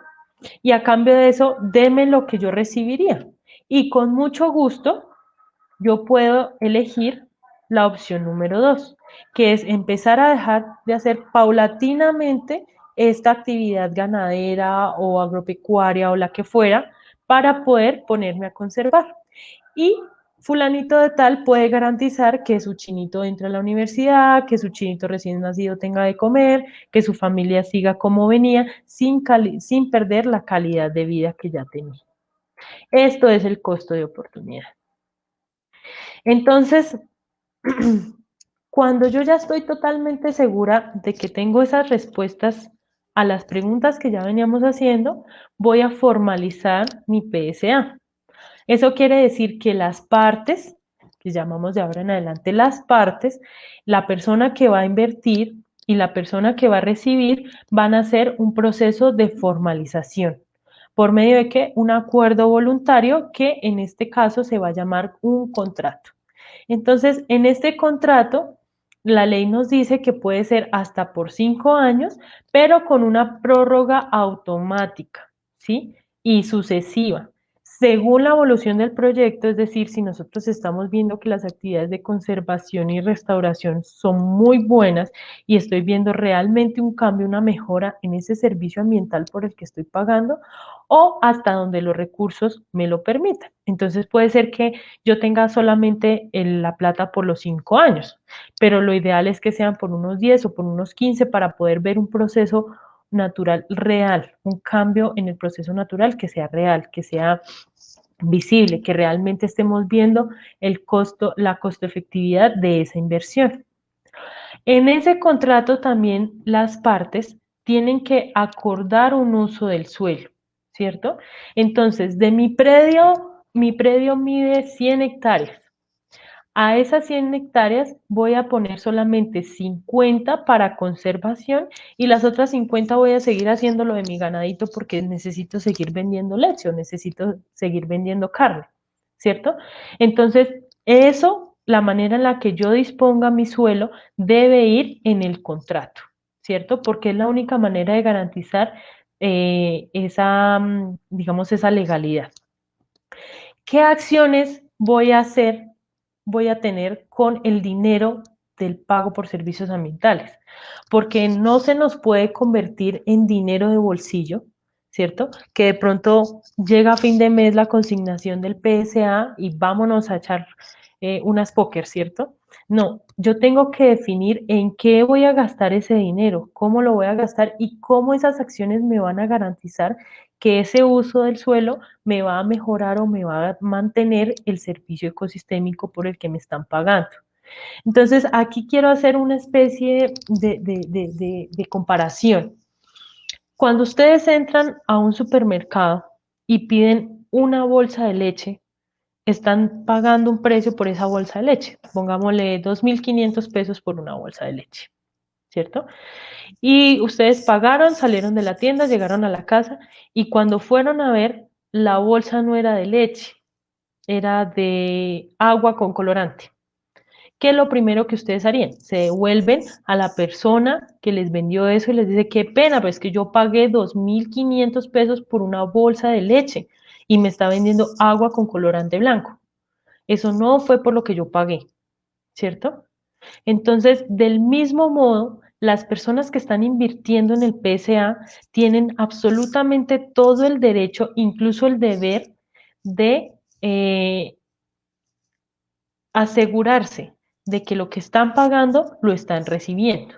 Y a cambio de eso, deme lo que yo recibiría. Y con mucho gusto, yo puedo elegir la opción número 2, que es empezar a dejar de hacer paulatinamente esta actividad ganadera o agropecuaria o la que fuera para poder ponerme a conservar. Y fulanito de tal puede garantizar que su chinito entre a la universidad, que su chinito recién nacido tenga de comer, que su familia siga como venía, sin perder la calidad de vida que ya tenía. Esto es el costo de oportunidad. Entonces, cuando yo ya estoy totalmente segura de que tengo esas respuestas a las preguntas que ya veníamos haciendo, voy a formalizar mi PSA. Eso quiere decir que las partes, que llamamos de ahora en adelante las partes, la persona que va a invertir y la persona que va a recibir van a hacer un proceso de formalización. ¿Por medio de qué? Un acuerdo voluntario que en este caso se va a llamar un contrato. Entonces, en este contrato, la ley nos dice que puede ser hasta por 5 años, pero con una prórroga automática, ¿sí? Y sucesiva. Según la evolución del proyecto, es decir, si nosotros estamos viendo que las actividades de conservación y restauración son muy buenas y estoy viendo realmente un cambio, una mejora en ese servicio ambiental por el que estoy pagando, o hasta donde los recursos me lo permitan. Entonces puede ser que yo tenga solamente la plata por los 5 años, pero lo ideal es que sean por unos 10 o por unos 15 para poder ver un proceso natural real, un cambio en el proceso natural que sea real, que sea visible, que realmente estemos viendo el costo, la costo efectividad de esa inversión. En ese contrato también las partes tienen que acordar un uso del suelo, ¿cierto? Entonces, de mi predio mide 100 hectáreas. A esas 100 hectáreas voy a poner solamente 50 para conservación y las otras 50 voy a seguir haciendo lo de mi ganadito porque necesito seguir vendiendo leche o necesito seguir vendiendo carne, ¿cierto? Entonces, eso, la manera en la que yo disponga mi suelo debe ir en el contrato, ¿cierto? Porque es la única manera de garantizar esa, digamos, esa legalidad. ¿Qué acciones voy a hacer, voy a tener con el dinero del pago por servicios ambientales? Porque no se nos puede convertir en dinero de bolsillo, ¿cierto? Que de pronto llega a fin de mes la consignación del PSA y vámonos a echar unas póker, ¿cierto? No, yo tengo que definir en qué voy a gastar ese dinero, cómo lo voy a gastar y cómo esas acciones me van a garantizar que ese uso del suelo me va a mejorar o me va a mantener el servicio ecosistémico por el que me están pagando. Entonces, aquí quiero hacer una especie de comparación. Cuando ustedes entran a un supermercado y piden una bolsa de leche, están pagando un precio por esa bolsa de leche. Pongámosle 2.500 pesos por una bolsa de leche, ¿cierto? Y ustedes pagaron, salieron de la tienda, llegaron a la casa y cuando fueron a ver, la bolsa no era de leche, era de agua con colorante. ¿Qué es lo primero que ustedes harían? Se devuelven a la persona que les vendió eso y les dice, qué pena, pero es que yo pagué 2.500 pesos por una bolsa de leche y me está vendiendo agua con colorante blanco. Eso no fue por lo que yo pagué, ¿cierto? Entonces, del mismo modo, las personas que están invirtiendo en el PSA tienen absolutamente todo el derecho, incluso el deber, de asegurarse de que lo que están pagando lo están recibiendo.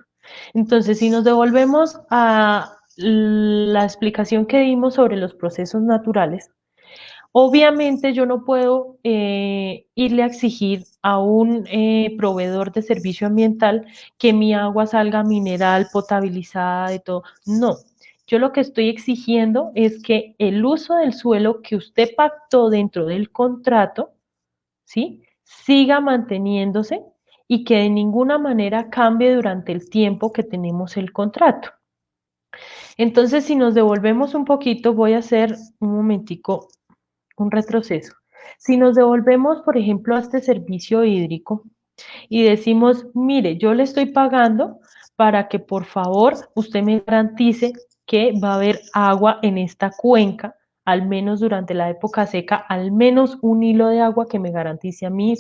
Entonces, si nos devolvemos a la explicación que dimos sobre los procesos naturales, obviamente yo no puedo irle a exigir a un proveedor de servicio ambiental que mi agua salga mineral, potabilizada, de todo. No, yo lo que estoy exigiendo es que el uso del suelo que usted pactó dentro del contrato, ¿sí? Siga manteniéndose y que de ninguna manera cambie durante el tiempo que tenemos el contrato. Entonces, si nos devolvemos un poquito, voy a hacer un momentico un retroceso. Si nos devolvemos, por ejemplo, a este servicio hídrico y decimos, mire, yo le estoy pagando para que por favor usted me garantice que va a haber agua en esta cuenca, al menos durante la época seca, al menos un hilo de agua que me garantice a mí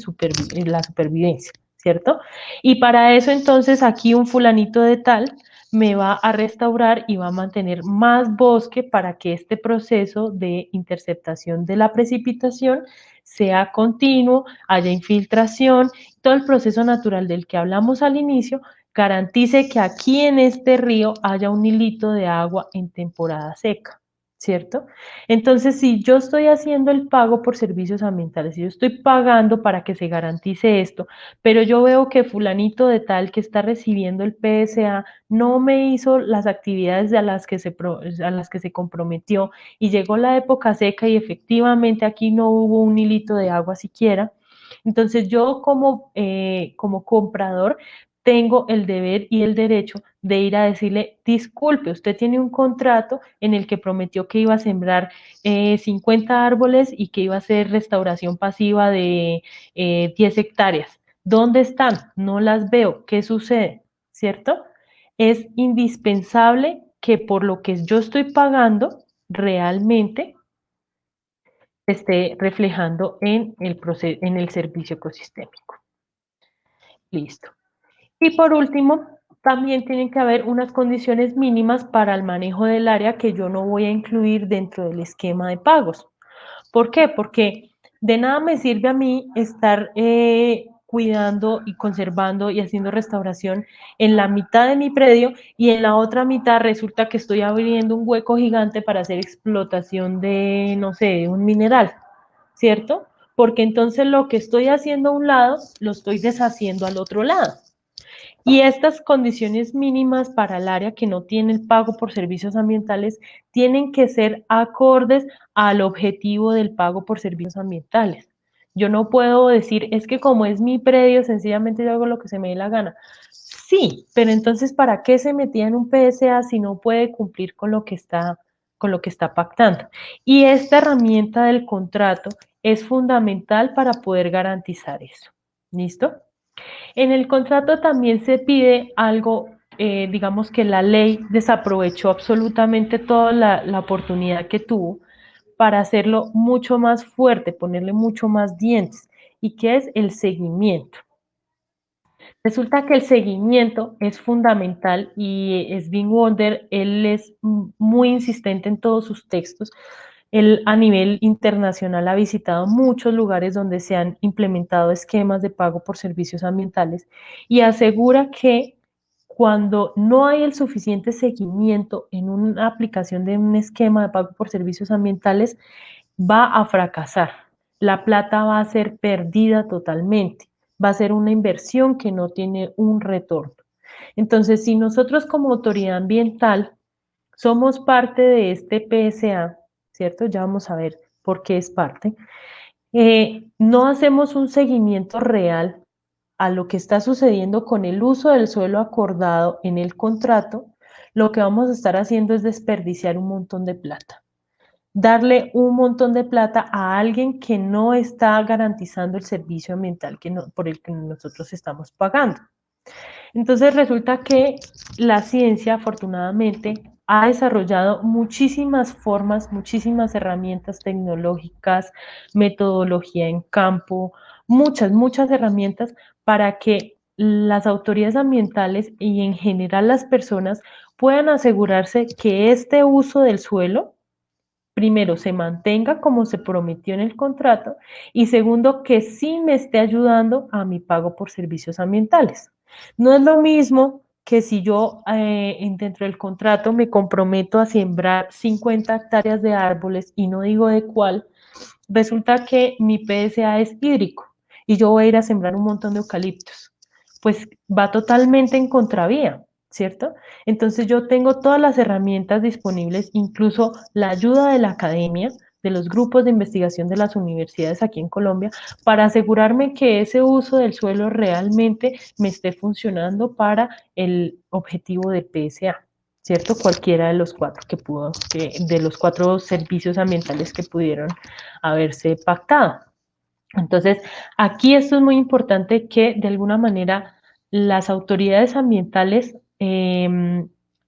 la supervivencia, ¿cierto? Y para eso entonces aquí un fulanito de tal me va a restaurar y va a mantener más bosque para que este proceso de interceptación de la precipitación sea continuo, haya infiltración, todo el proceso natural del que hablamos al inicio garantice que aquí en este río haya un hilito de agua en temporada seca, ¿cierto? Entonces, si yo estoy haciendo el pago por servicios ambientales, si yo estoy pagando para que se garantice esto, pero yo veo que fulanito de tal que está recibiendo el PSA no me hizo las actividades a las que se comprometió y llegó la época seca y efectivamente aquí no hubo un hilito de agua siquiera, entonces yo como comprador tengo el deber y el derecho de ir a decirle, disculpe, usted tiene un contrato en el que prometió que iba a sembrar 50 árboles y que iba a hacer restauración pasiva de 10 hectáreas. ¿Dónde están? No las veo. ¿Qué sucede? ¿Cierto? Es indispensable que por lo que yo estoy pagando realmente esté reflejando en el servicio ecosistémico. Listo. Y por último, también tienen que haber unas condiciones mínimas para el manejo del área que yo no voy a incluir dentro del esquema de pagos. ¿Por qué? Porque de nada me sirve a mí estar cuidando y conservando y haciendo restauración en la mitad de mi predio y en la otra mitad resulta que estoy abriendo un hueco gigante para hacer explotación de, no sé, un mineral, ¿cierto? Porque entonces lo que estoy haciendo a un lado, lo estoy deshaciendo al otro lado. Y estas condiciones mínimas para el área que no tiene el pago por servicios ambientales tienen que ser acordes al objetivo del pago por servicios ambientales. Yo no puedo decir, es que como es mi predio, sencillamente yo hago lo que se me dé la gana. Sí, pero entonces, ¿para qué se metía en un PSA si no puede cumplir con lo que está pactando? Y esta herramienta del contrato es fundamental para poder garantizar eso. ¿Listo? En el contrato también se pide algo, digamos que la ley desaprovechó absolutamente toda la oportunidad que tuvo para hacerlo mucho más fuerte, ponerle mucho más dientes, y que es el seguimiento. Resulta que el seguimiento es fundamental y Sven Wonder, él es muy insistente en todos sus textos. Él a nivel internacional ha visitado muchos lugares donde se han implementado esquemas de pago por servicios ambientales y asegura que cuando no hay el suficiente seguimiento en una aplicación de un esquema de pago por servicios ambientales, va a fracasar. La plata va a ser perdida totalmente. Va a ser una inversión que no tiene un retorno. Entonces, si nosotros como autoridad ambiental somos parte de este PSA, ¿cierto? Ya vamos a ver por qué es parte. No hacemos un seguimiento real a lo que está sucediendo con el uso del suelo acordado en el contrato, lo que vamos a estar haciendo es desperdiciar un montón de plata. Darle un montón de plata a alguien que no está garantizando el servicio ambiental por el que nosotros estamos pagando. Entonces resulta que la ciencia, afortunadamente, ha desarrollado muchísimas formas, muchísimas herramientas tecnológicas, metodología en campo, muchas herramientas para que las autoridades ambientales y en general las personas puedan asegurarse que este uso del suelo, primero, se mantenga como se prometió en el contrato y segundo, que sí me esté ayudando a mi pago por servicios ambientales. No es lo mismo que si yo dentro del contrato me comprometo a sembrar 50 hectáreas de árboles y no digo de cuál, resulta que mi PSA es hídrico y yo voy a ir a sembrar un montón de eucaliptos. Pues va totalmente en contravía, ¿cierto? Entonces yo tengo todas las herramientas disponibles, incluso la ayuda de la academia, de los grupos de investigación de las universidades aquí en Colombia, para asegurarme que ese uso del suelo realmente me esté funcionando para el objetivo del PSA. ¿Cierto? Cualquiera de los cuatro de los cuatro servicios ambientales que pudieron haberse pactado. Entonces, aquí esto es muy importante que de alguna manera las autoridades ambientales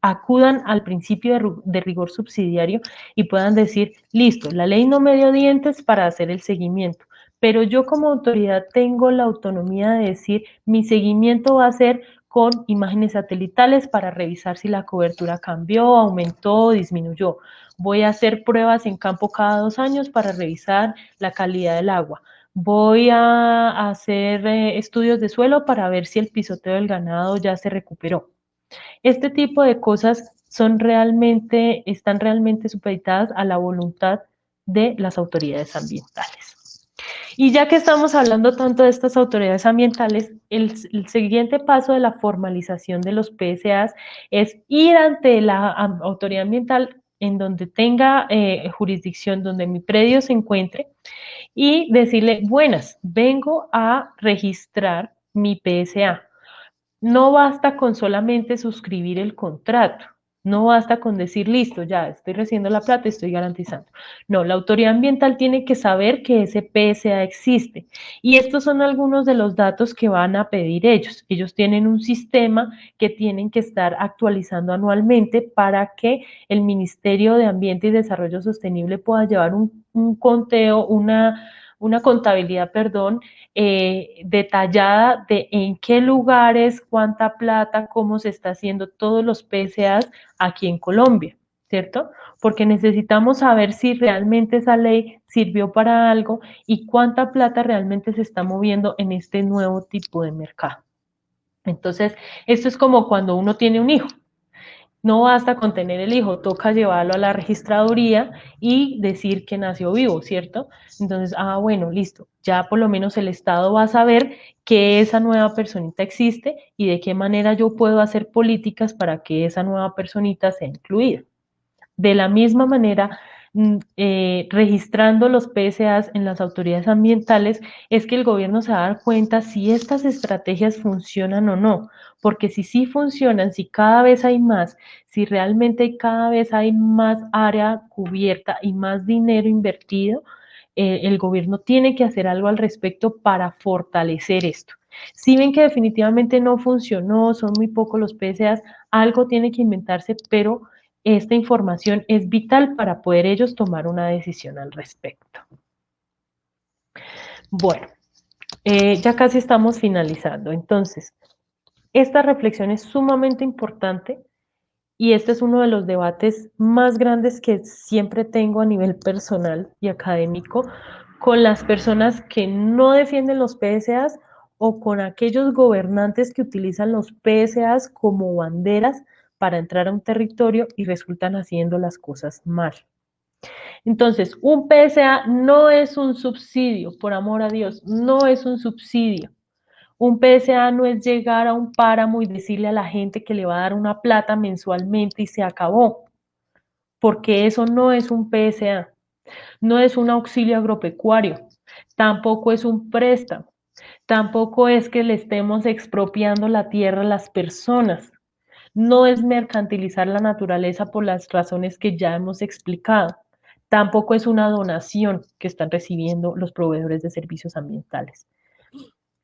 acudan al principio de rigor subsidiario y puedan decir, listo, la ley no me dio dientes para hacer el seguimiento, pero yo como autoridad tengo la autonomía de decir, mi seguimiento va a ser con imágenes satelitales para revisar si la cobertura cambió, aumentó o disminuyó. Voy a hacer pruebas en campo cada 2 años para revisar la calidad del agua. Voy a hacer estudios de suelo para ver si el pisoteo del ganado ya se recuperó. Este tipo de cosas están realmente supeditadas a la voluntad de las autoridades ambientales. Y ya que estamos hablando tanto de estas autoridades ambientales, el siguiente paso de la formalización de los PSAs es ir ante la autoridad ambiental en donde tenga jurisdicción, donde mi predio se encuentre, y decirle, buenas, vengo a registrar mi PSA. No basta con solamente suscribir el contrato, no basta con decir, listo, ya estoy recibiendo la plata, estoy garantizando. No, la autoridad ambiental tiene que saber que ese PSA existe. Y estos son algunos de los datos que van a pedir ellos. Ellos tienen un sistema que tienen que estar actualizando anualmente para que el Ministerio de Ambiente y Desarrollo Sostenible pueda llevar un conteo, una contabilidad, perdón, detallada de en qué lugares, cuánta plata, cómo se está haciendo todos los PSAs aquí en Colombia, ¿cierto? Porque necesitamos saber si realmente esa ley sirvió para algo y cuánta plata realmente se está moviendo en este nuevo tipo de mercado. Entonces, esto es como cuando uno tiene un hijo. No basta con tener el hijo, toca llevarlo a la registraduría y decir que nació vivo, ¿cierto? Entonces, bueno, listo, ya por lo menos el Estado va a saber que esa nueva personita existe y de qué manera yo puedo hacer políticas para que esa nueva personita sea incluida. De la misma manera, registrando los PSAs en las autoridades ambientales, es que el gobierno se va a dar cuenta si estas estrategias funcionan o no, porque si sí funcionan, si cada vez hay más, si realmente cada vez hay más área cubierta y más dinero invertido, el gobierno tiene que hacer algo al respecto para fortalecer esto. Si ven que definitivamente no funcionó, son muy pocos los PSAs, algo tiene que inventarse, pero esta información es vital para poder ellos tomar una decisión al respecto. Bueno, ya casi estamos finalizando. Entonces, esta reflexión es sumamente importante y este es uno de los debates más grandes que siempre tengo a nivel personal y académico con las personas que no defienden los PSAs o con aquellos gobernantes que utilizan los PSAs como banderas para entrar a un territorio y resultan haciendo las cosas mal. Entonces, un PSA no es un subsidio, por amor a Dios, no es un subsidio. Un PSA no es llegar a un páramo y decirle a la gente que le va a dar una plata mensualmente y se acabó, porque eso no es un PSA, no es un auxilio agropecuario, tampoco es un préstamo, tampoco es que le estemos expropiando la tierra a las personas, no es mercantilizar la naturaleza por las razones que ya hemos explicado. Tampoco es una donación que están recibiendo los proveedores de servicios ambientales.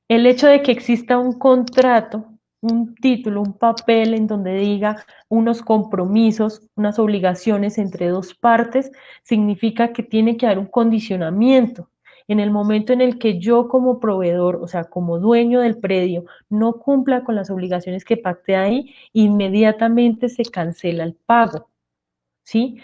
El hecho de que exista un contrato, un título, un papel en donde diga unos compromisos, unas obligaciones entre dos partes, significa que tiene que haber un condicionamiento. En el momento en el que yo como proveedor, o sea, como dueño del predio, no cumpla con las obligaciones que pacté ahí, inmediatamente se cancela el pago, ¿sí?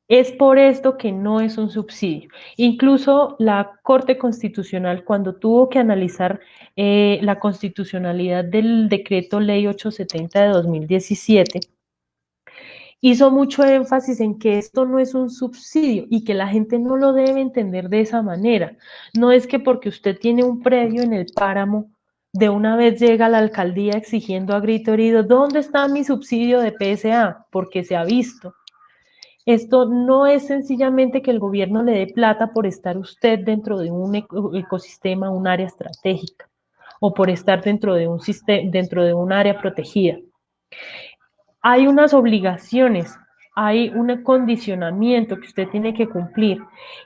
Es por esto que no es un subsidio. Incluso la Corte Constitucional, cuando tuvo que analizar la constitucionalidad del decreto Ley 870 de 2017, hizo mucho énfasis en que esto no es un subsidio y que la gente no lo debe entender de esa manera. No es que porque usted tiene un predio en el páramo, de una vez llega a la alcaldía exigiendo a grito herido, ¿dónde está mi subsidio de PSA? Porque se ha visto. Esto no es sencillamente que el gobierno le dé plata por estar usted dentro de un ecosistema, un área estratégica, o por estar dentro de un sistema, dentro de un área protegida. Hay unas obligaciones, hay un condicionamiento que usted tiene que cumplir.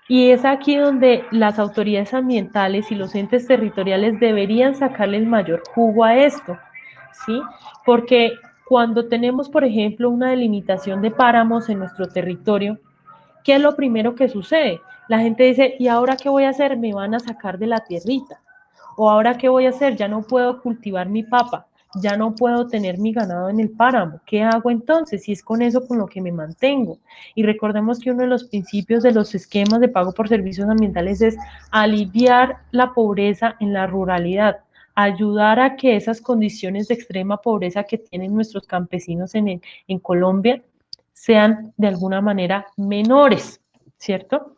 Y es aquí donde las autoridades ambientales y los entes territoriales deberían sacarle el mayor jugo a esto, ¿sí? Porque cuando tenemos, por ejemplo, una delimitación de páramos en nuestro territorio, ¿qué es lo primero que sucede? La gente dice, ¿y ahora qué voy a hacer? Me van a sacar de la tierrita. O ahora qué voy a hacer? Ya no puedo cultivar mi papa, ya no puedo tener mi ganado en el páramo. ¿Qué hago entonces? Si es con eso con lo que me mantengo. Y recordemos que uno de los principios de los esquemas de pago por servicios ambientales es aliviar la pobreza en la ruralidad, ayudar a que esas condiciones de extrema pobreza que tienen nuestros campesinos en Colombia sean de alguna manera menores, ¿cierto?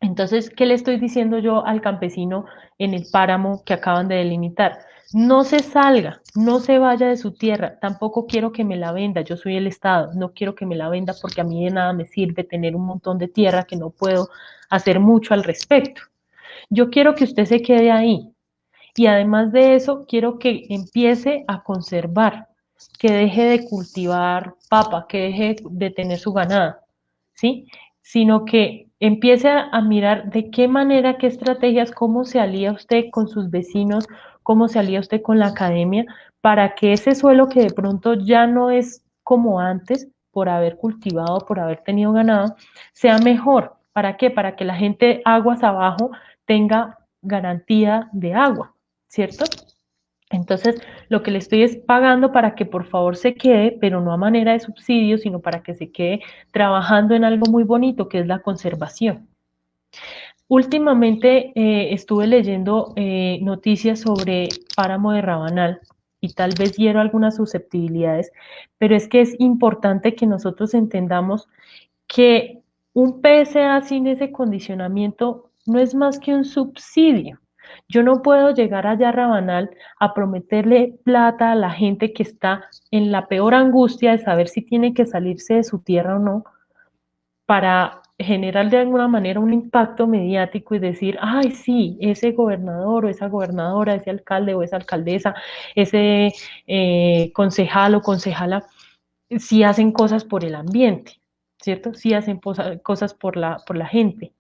Entonces, ¿qué le estoy diciendo yo al campesino en el páramo que acaban de delimitar? No se salga, no se vaya de su tierra, tampoco quiero que me la venda, yo soy el Estado, no quiero que me la venda porque a mí de nada me sirve tener un montón de tierra que no puedo hacer mucho al respecto. Yo quiero que usted se quede ahí y además de eso, quiero que empiece a conservar, que deje de cultivar papa, que deje de tener su ganada, ¿sí? Sino que empiece a mirar de qué manera, qué estrategias, cómo se alía usted con sus vecinos, cómo se alía usted con la academia, para que ese suelo que de pronto ya no es como antes, por haber cultivado, por haber tenido ganado, sea mejor. ¿Para qué? Para que la gente aguas abajo tenga garantía de agua, ¿cierto? Entonces, lo que le estoy es pagando para que por favor se quede, pero no a manera de subsidio, sino para que se quede trabajando en algo muy bonito, que es la conservación. Últimamente estuve leyendo noticias sobre Páramo de Rabanal y tal vez hiero algunas susceptibilidades, pero es que es importante que nosotros entendamos que un PSA sin ese condicionamiento no es más que un subsidio. Yo no puedo llegar allá a Rabanal a prometerle plata a la gente que está en la peor angustia de saber si tiene que salirse de su tierra o no, para generar de alguna manera un impacto mediático y decir, ay, sí, ese gobernador o esa gobernadora, ese alcalde o esa alcaldesa, ese concejal o concejala, sí hacen cosas por el ambiente, ¿cierto? Sí hacen cosas por la gente.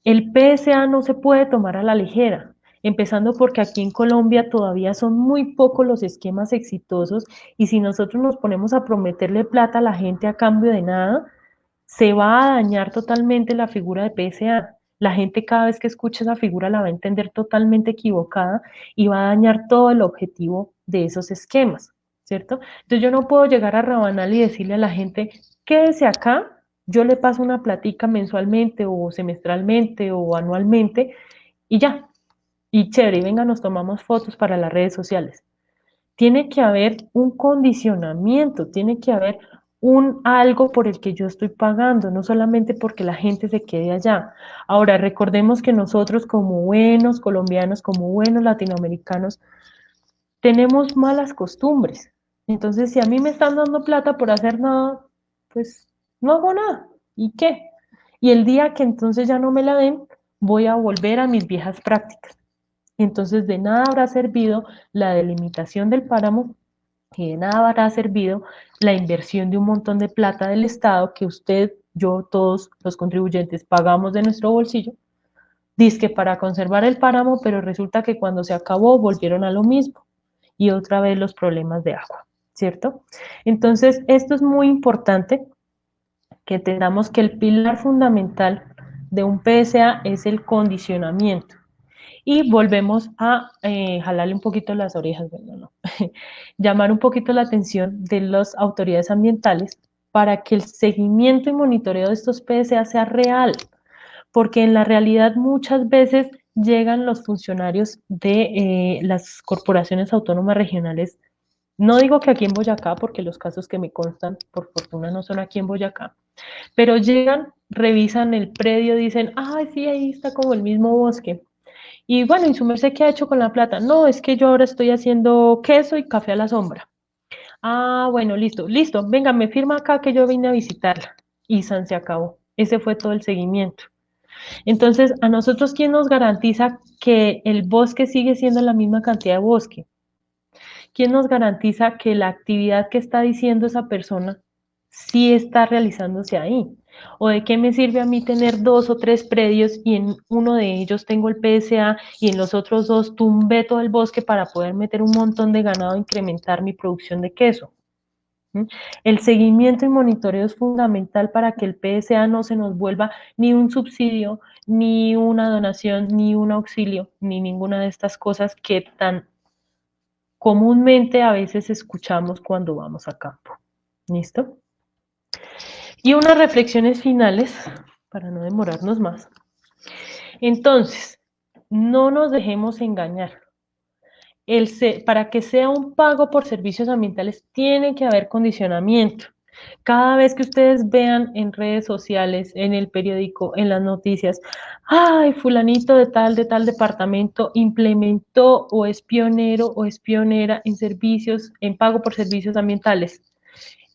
El PSA no se puede tomar a la ligera, empezando porque aquí en Colombia todavía son muy pocos los esquemas exitosos y si nosotros nos ponemos a prometerle plata a la gente a cambio de nada, se va a dañar totalmente la figura de PSA. La gente cada vez que escucha esa figura la va a entender totalmente equivocada y va a dañar todo el objetivo de esos esquemas, ¿cierto? Entonces yo no puedo llegar a Rabanal y decirle a la gente, quédese acá, yo le paso una platica mensualmente o semestralmente o anualmente y ya, y chévere, y venga, nos tomamos fotos para las redes sociales. Tiene que haber un condicionamiento, tiene que haber un algo por el que yo estoy pagando, no solamente porque la gente se quede allá. Ahora, recordemos que nosotros como buenos colombianos, como buenos latinoamericanos, tenemos malas costumbres. Entonces, si a mí me están dando plata por hacer nada, pues no hago nada. ¿Y qué? Y el día que entonces ya no me la den, voy a volver a mis viejas prácticas. Entonces, de nada habrá servido la delimitación del páramo y de nada habrá servido la inversión de un montón de plata del Estado que usted, yo, todos los contribuyentes pagamos de nuestro bolsillo, dizque para conservar el páramo, pero resulta que cuando se acabó volvieron a lo mismo y otra vez los problemas de agua, ¿cierto? Entonces, esto es muy importante que entendamos que el pilar fundamental de un PSA es el condicionamiento. Y volvemos a jalarle un poquito las orejas, bueno, no, llamar un poquito la atención de las autoridades ambientales para que el seguimiento y monitoreo de estos PSA sea real, porque en la realidad muchas veces llegan los funcionarios de las corporaciones autónomas regionales. No digo que aquí en Boyacá, porque los casos que me constan, por fortuna, no son aquí en Boyacá, pero llegan, revisan el predio, dicen, ay, sí, ahí está como el mismo bosque. Y bueno, ¿y su merced qué ha hecho con la plata? No, es que yo ahora estoy haciendo queso y café a la sombra. Ah, bueno, listo, listo. Venga, me firma acá que yo vine a visitarla. Y San se acabó. Ese fue todo el seguimiento. Entonces, a nosotros, ¿quién nos garantiza que el bosque sigue siendo la misma cantidad de bosque? ¿Quién nos garantiza que la actividad que está diciendo esa persona sí está realizándose ahí? ¿O de qué me sirve a mí tener 2 o 3 predios y en uno de ellos tengo el PSA y en los otros 2 tumbé todo el bosque para poder meter un montón de ganado e incrementar mi producción de queso? ¿Mm? El seguimiento y monitoreo es fundamental para que el PSA no se nos vuelva ni un subsidio, ni una donación, ni un auxilio, ni ninguna de estas cosas que tan comúnmente a veces escuchamos cuando vamos a campo. ¿Listo? Y unas reflexiones finales, para no demorarnos más. Entonces, no nos dejemos engañar. Para que sea un pago por servicios ambientales tiene que haber condicionamiento. Cada vez que ustedes vean en redes sociales, en el periódico, en las noticias, ay, fulanito de tal departamento implementó o es pionero o es pionera en servicios, en pago por servicios ambientales.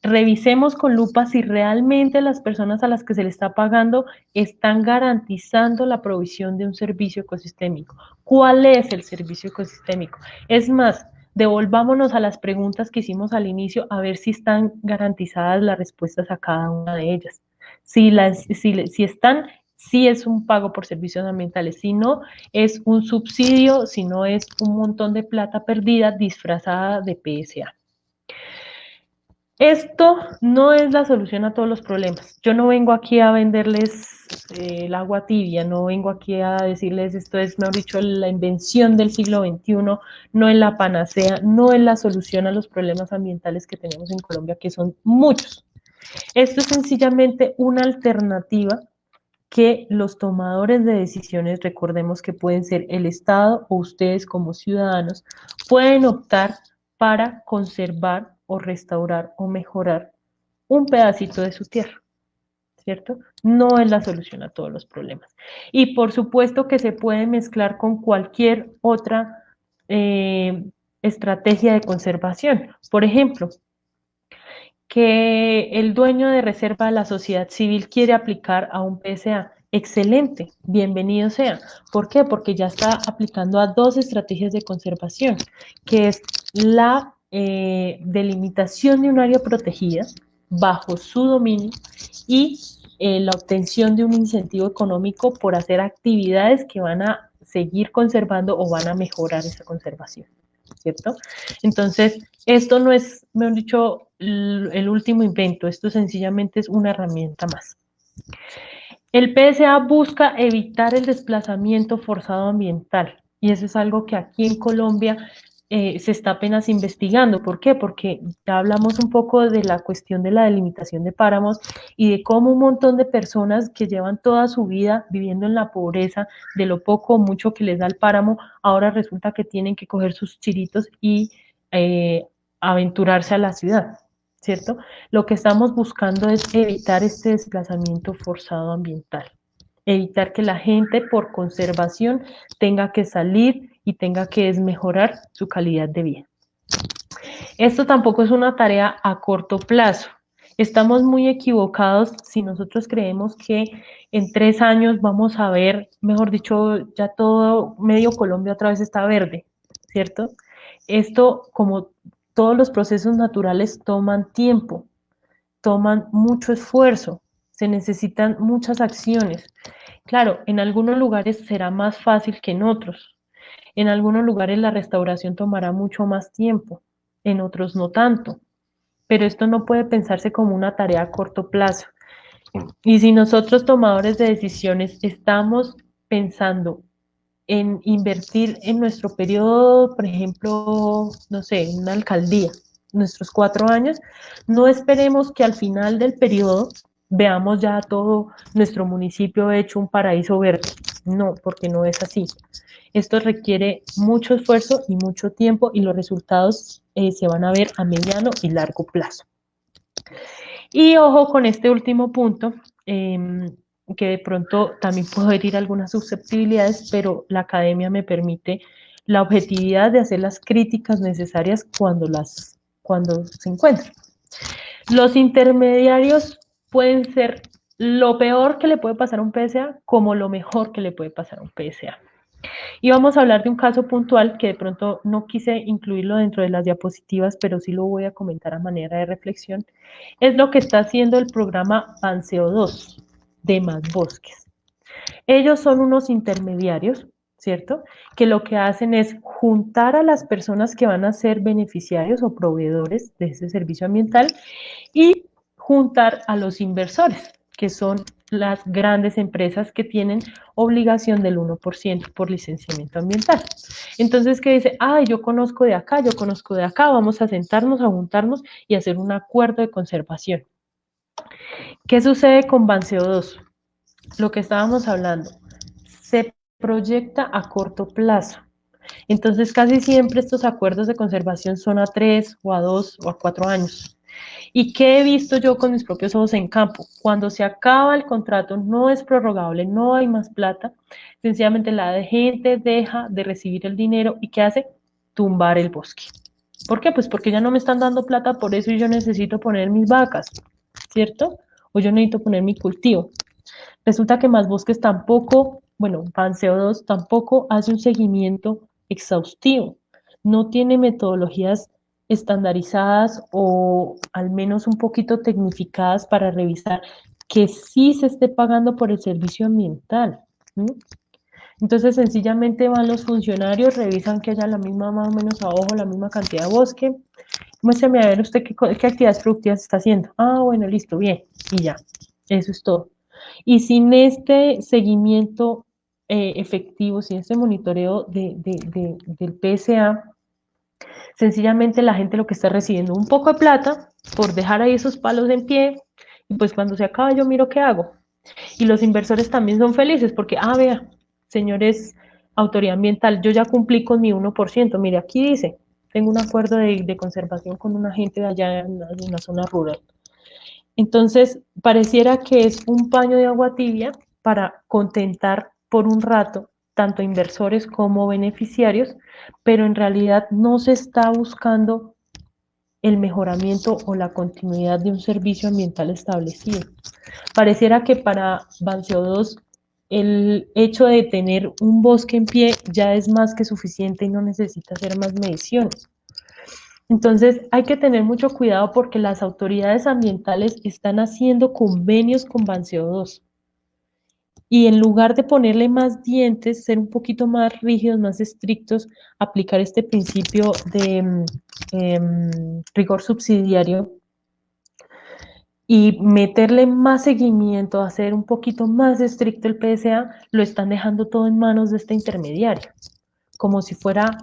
Revisemos con lupa si realmente las personas a las que se le está pagando están garantizando la provisión de un servicio ecosistémico. ¿Cuál es el servicio ecosistémico? Es más, devolvámonos a las preguntas que hicimos al inicio a ver si están garantizadas las respuestas a cada una de ellas. Si están, sí es un pago por servicios ambientales, si no, es un subsidio, si no es un montón de plata perdida disfrazada de PSA. Esto no es la solución a todos los problemas. Yo no vengo aquí a venderles el agua tibia, no vengo aquí a decirles esto es, mejor dicho, la invención del siglo XXI, no es la panacea, no es la solución a los problemas ambientales que tenemos en Colombia, que son muchos. Esto es sencillamente una alternativa que los tomadores de decisiones, recordemos que pueden ser el Estado o ustedes como ciudadanos, pueden optar para conservar o restaurar o mejorar un pedacito de su tierra, ¿cierto? No es la solución a todos los problemas. Y por supuesto que se puede mezclar con cualquier otra estrategia de conservación. Por ejemplo, que el dueño de reserva de la sociedad civil quiere aplicar a un PSA. Excelente, bienvenido sea. ¿Por qué? Porque ya está aplicando a dos estrategias de conservación, que es la delimitación de un área protegida bajo su dominio y la obtención de un incentivo económico por hacer actividades que van a seguir conservando o van a mejorar esa conservación, ¿cierto? Entonces, esto no es, mejor dicho, el último invento, esto sencillamente es una herramienta más. El PSA busca evitar el desplazamiento forzado ambiental y eso es algo que aquí en Colombia se está apenas investigando. ¿Por qué? Porque ya hablamos un poco de la cuestión de la delimitación de páramos y de cómo un montón de personas que llevan toda su vida viviendo en la pobreza, de lo poco o mucho que les da el páramo, ahora resulta que tienen que coger sus chiritos y aventurarse a la ciudad, ¿cierto? Lo que estamos buscando es evitar este desplazamiento forzado ambiental, evitar que la gente por conservación tenga que salir y tenga que desmejorar su calidad de vida. Esto tampoco es una tarea a corto plazo. Estamos muy equivocados si nosotros creemos que en 3 años vamos a ver, mejor dicho, ya todo medio Colombia otra vez está verde, ¿cierto? Esto, como todos los procesos naturales, toman tiempo, toman mucho esfuerzo, se necesitan muchas acciones. Claro, en algunos lugares será más fácil que en otros. En algunos lugares la restauración tomará mucho más tiempo, en otros no tanto. Pero esto no puede pensarse como una tarea a corto plazo. Y si nosotros tomadores de decisiones estamos pensando en invertir en nuestro periodo, por ejemplo, no sé, en una alcaldía, nuestros 4 años, no esperemos que al final del periodo veamos ya todo nuestro municipio hecho un paraíso verde. No, porque no es así. Esto requiere mucho esfuerzo y mucho tiempo y los resultados se van a ver a mediano y largo plazo. Y ojo con este último punto, que de pronto también puedo herir algunas susceptibilidades, pero la academia me permite la objetividad de hacer las críticas necesarias cuando se encuentran. Los intermediarios pueden ser lo peor que le puede pasar a un PSA como lo mejor que le puede pasar a un PSA. Y vamos a hablar de un caso puntual que de pronto no quise incluirlo dentro de las diapositivas, pero sí lo voy a comentar a manera de reflexión. Es lo que está haciendo el programa Panseo 2 de Más Bosques. Ellos son unos intermediarios, ¿cierto? Que lo que hacen es juntar a las personas que van a ser beneficiarios o proveedores de ese servicio ambiental y juntar a los inversores, que son las grandes empresas que tienen obligación del 1% por licenciamiento ambiental. Entonces, ¿qué dice? Ah, yo conozco de acá, yo conozco de acá, vamos a sentarnos, a juntarnos y hacer un acuerdo de conservación. ¿Qué sucede con Banseo 2? Lo que estábamos hablando, se proyecta a corto plazo. Entonces, casi siempre estos acuerdos de conservación son a 3 o a 2 o a 4 años. ¿Y qué he visto yo con mis propios ojos en campo? Cuando se acaba el contrato, no es prorrogable, no hay más plata, sencillamente la gente deja de recibir el dinero y ¿qué hace? Tumbar el bosque. ¿Por qué? Pues porque ya no me están dando plata por eso y yo necesito poner mis vacas, ¿cierto? O yo necesito poner mi cultivo. Resulta que Más Bosques tampoco, bueno, Panseo 2 tampoco hace un seguimiento exhaustivo, no tiene metodologías estandarizadas o al menos un poquito tecnificadas para revisar que sí se esté pagando por el servicio ambiental. ¿Sí? Entonces sencillamente van los funcionarios, revisan que haya la misma, más o menos a ojo, la misma cantidad de bosque. Muéstrame a ver usted qué actividades productivas está haciendo. Ah, bueno, listo, bien, y ya, eso es todo. Y sin este seguimiento efectivo, sin este monitoreo del PSA, sencillamente la gente lo que está recibiendo un poco de plata por dejar ahí esos palos en pie y pues cuando se acaba yo miro qué hago. Y los inversores también son felices porque, vea, señores autoridad ambiental, yo ya cumplí con mi 1%, mire, aquí dice, tengo un acuerdo de conservación con una gente de allá en una zona rural. Entonces, pareciera que es un paño de agua tibia para contentar por un rato tanto inversores como beneficiarios, pero en realidad no se está buscando el mejoramiento o la continuidad de un servicio ambiental establecido. Pareciera que para Banco2 el hecho de tener un bosque en pie ya es más que suficiente y no necesita hacer más mediciones. Entonces hay que tener mucho cuidado porque las autoridades ambientales están haciendo convenios con Banco2 y en lugar de ponerle más dientes, ser un poquito más rígidos, más estrictos, aplicar este principio de rigor subsidiario y meterle más seguimiento, hacer un poquito más estricto el PSA, lo están dejando todo en manos de este intermediario, como si fuera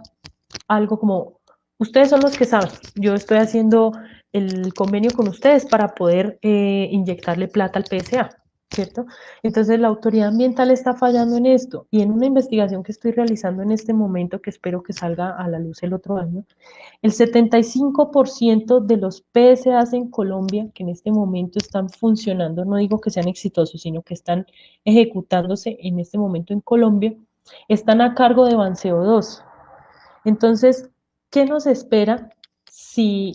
algo como, ustedes son los que saben, yo estoy haciendo el convenio con ustedes para poder inyectarle plata al PSA, ¿cierto? Entonces la autoridad ambiental está fallando en esto y en una investigación que estoy realizando en este momento, que espero que salga a la luz el otro año, el 75% de los PSAs en Colombia que en este momento están funcionando, no digo que sean exitosos, sino que están ejecutándose en este momento en Colombia, están a cargo de Banco2. Entonces, ¿qué nos espera si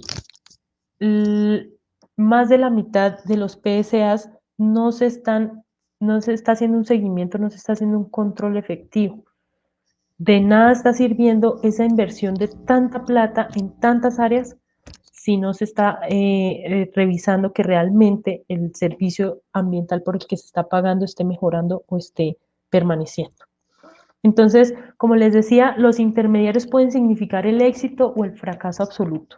más de la mitad de los PSAs no se está haciendo un seguimiento, no se está haciendo un control efectivo? De nada está sirviendo esa inversión de tanta plata en tantas áreas si no se está revisando que realmente el servicio ambiental por el que se está pagando esté mejorando o esté permaneciendo. Entonces, como les decía, los intermediarios pueden significar el éxito o el fracaso absoluto.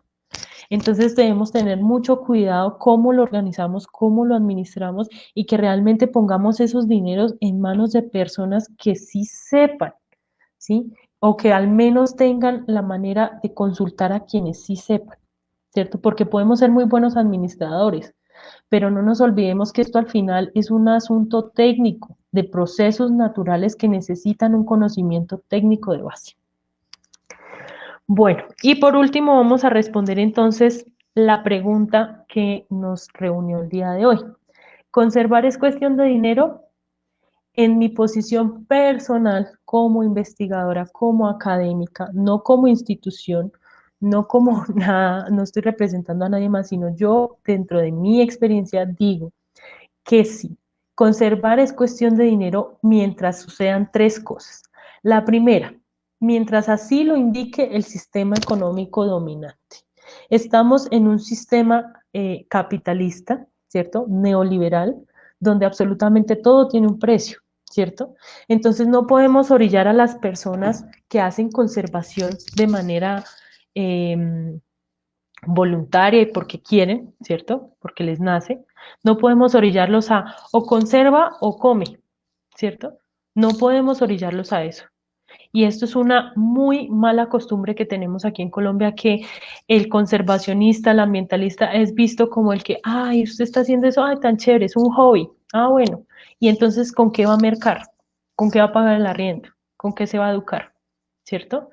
Entonces debemos tener mucho cuidado cómo lo organizamos, cómo lo administramos y que realmente pongamos esos dineros en manos de personas que sí sepan, ¿sí? O que al menos tengan la manera de consultar a quienes sí sepan, ¿cierto? Porque podemos ser muy buenos administradores, pero no nos olvidemos que esto al final es un asunto técnico, de procesos naturales que necesitan un conocimiento técnico de base. Bueno, y por último vamos a responder entonces la pregunta que nos reunió el día de hoy. ¿Conservar es cuestión de dinero? En mi posición personal como investigadora, como académica, no como institución, no como nada, no estoy representando a nadie más, sino yo dentro de mi experiencia digo que sí, conservar es cuestión de dinero mientras sucedan tres cosas. La primera, mientras así lo indique el sistema económico dominante. Estamos en un sistema capitalista, ¿cierto? Neoliberal, donde absolutamente todo tiene un precio, ¿cierto? Entonces no podemos orillar a las personas que hacen conservación de manera voluntaria y porque quieren, ¿cierto? Porque les nace. No podemos orillarlos a o conserva o come, ¿cierto? No podemos orillarlos a eso. Y esto es una muy mala costumbre que tenemos aquí en Colombia, que el conservacionista, el ambientalista es visto como el que, ay, usted está haciendo eso, ay, tan chévere, es un hobby. Ah, bueno. Y entonces, ¿con qué va a mercar? ¿Con qué va a pagar el arriendo? ¿Con qué se va a educar? ¿Cierto?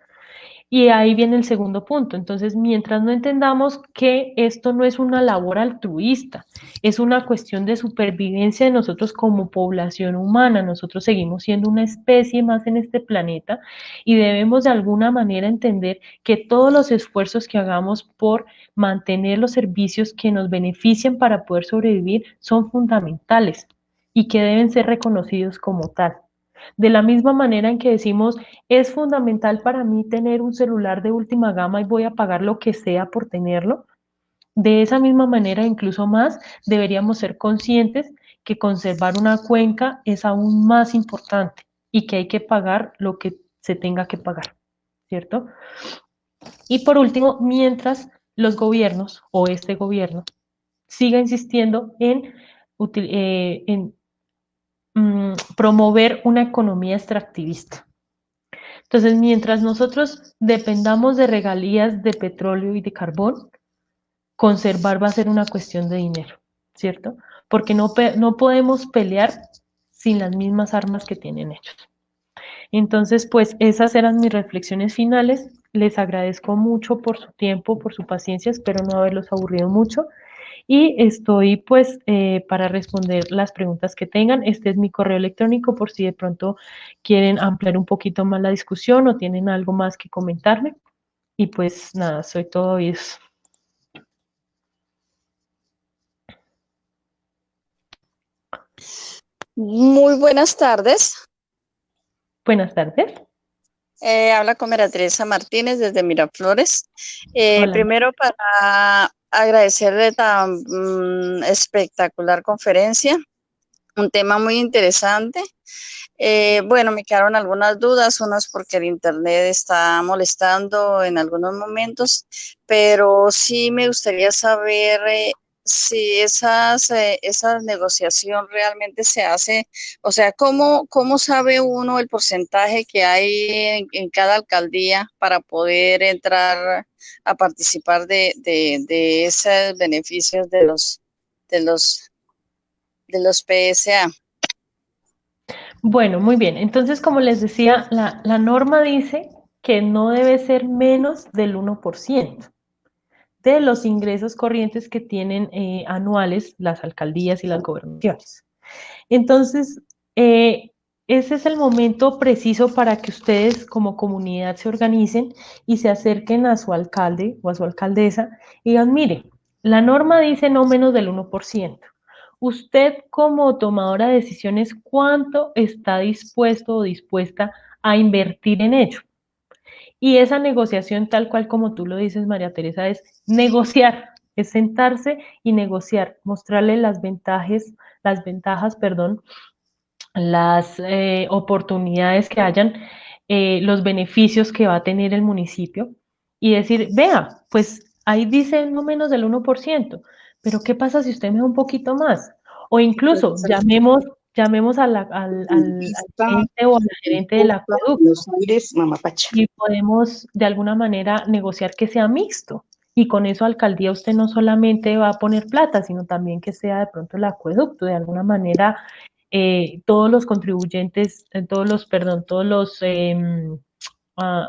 Y ahí viene el segundo punto. Entonces, mientras no entendamos que esto no es una labor altruista, es una cuestión de supervivencia de nosotros como población humana, nosotros seguimos siendo una especie más en este planeta y debemos de alguna manera entender que todos los esfuerzos que hagamos por mantener los servicios que nos benefician para poder sobrevivir son fundamentales y que deben ser reconocidos como tal. De la misma manera en que decimos, es fundamental para mí tener un celular de última gama y voy a pagar lo que sea por tenerlo, de esa misma manera, incluso más, deberíamos ser conscientes que conservar una cuenca es aún más importante y que hay que pagar lo que se tenga que pagar, ¿cierto? Y por último, mientras los gobiernos o este gobierno siga insistiendo en promover una economía extractivista. Entonces, mientras nosotros dependamos de regalías de petróleo y de carbón, conservar va a ser una cuestión de dinero, ¿cierto? Porque no podemos pelear sin las mismas armas que tienen ellos. Entonces, pues esas eran mis reflexiones finales. les agradezco mucho por su tiempo, por su paciencia, espero no haberlos aburrido mucho y estoy pues para responder las preguntas que tengan. Este es mi correo electrónico por si de pronto quieren ampliar un poquito más la discusión o tienen algo más que comentarme. Y pues nada, soy todo oídos. Muy buenas tardes. Buenas tardes. Habla con María Teresa Martínez desde Miraflores. Hola. Primero para agradecerle tan espectacular conferencia, un tema muy interesante. Bueno, me quedaron algunas dudas, unas porque el internet está molestando en algunos momentos, pero sí me gustaría saber si esa negociación realmente se hace, o sea, ¿cómo sabe uno el porcentaje que hay en cada alcaldía para poder entrar a participar de esos beneficios de los, de los PSA? Bueno, muy bien. Entonces, como les decía, la norma dice que no debe ser menos del 1% de los ingresos corrientes que tienen anuales las alcaldías y las gobernaciones. Entonces, ese es el momento preciso para que ustedes como comunidad se organicen y se acerquen a su alcalde o a su alcaldesa y digan, mire, la norma dice no menos del 1%. Usted como tomadora de decisiones, ¿cuánto está dispuesto o dispuesta a invertir en ello? Y esa negociación, tal cual como tú lo dices, María Teresa, es negociar, es sentarse y negociar, mostrarle las ventajas, perdón, las oportunidades que hayan, los beneficios que va a tener el municipio y decir, vea, pues ahí dice no menos del 1%, pero ¿qué pasa si usted me da un poquito más? O incluso llamemos al gerente o a la gerente del acueducto y podemos de alguna manera negociar que sea mixto. Y con eso alcaldía usted no solamente va a poner plata, sino también que sea de pronto el acueducto, de alguna manera todos los contribuyentes,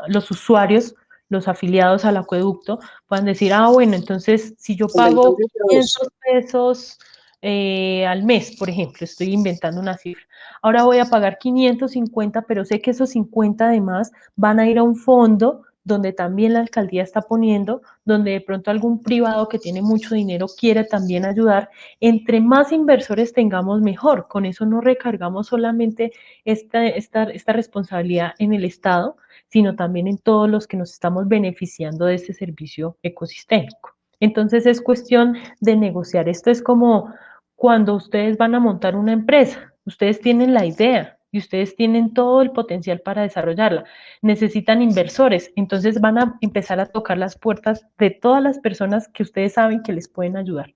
los usuarios, los afiliados al acueducto, puedan decir, bueno, entonces si yo pago 500 pesos al mes, por ejemplo, estoy inventando una cifra, ahora voy a pagar 550, pero sé que esos 50 además van a ir a un fondo donde también la alcaldía está poniendo, donde de pronto algún privado que tiene mucho dinero quiere también ayudar. Entre más inversores tengamos, mejor. Con eso no recargamos solamente esta responsabilidad en el Estado, sino también en todos los que nos estamos beneficiando de ese servicio ecosistémico. Entonces es cuestión de negociar. Esto es como cuando ustedes van a montar una empresa, ustedes tienen la idea y ustedes tienen todo el potencial para desarrollarla. Necesitan inversores, entonces van a empezar a tocar las puertas de todas las personas que ustedes saben que les pueden ayudar.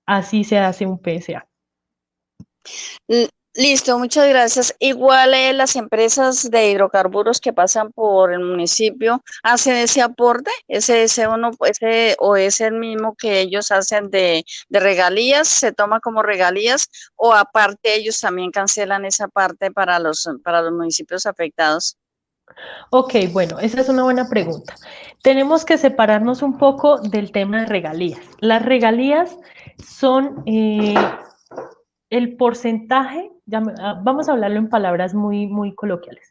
Así se hace un PSA. Listo, muchas gracias. Igual las empresas de hidrocarburos que pasan por el municipio hacen ese aporte, o es el mismo que ellos hacen de regalías, se toma como regalías, o aparte ellos también cancelan esa parte para los municipios afectados. Ok, bueno, esa es una buena pregunta. Tenemos que separarnos un poco del tema de regalías. Las regalías son el porcentaje, vamos a hablarlo en palabras muy, muy coloquiales.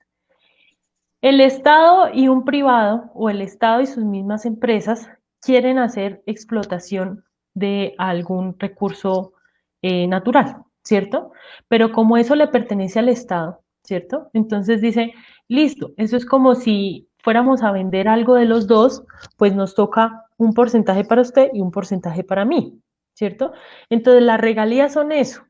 El Estado y un privado, o el Estado y sus mismas empresas, quieren hacer explotación de algún recurso natural, ¿cierto? Pero como eso le pertenece al Estado, ¿cierto? Entonces dice, listo, eso es como si fuéramos a vender algo de los dos, pues nos toca un porcentaje para usted y un porcentaje para mí, ¿cierto? Entonces las regalías son eso,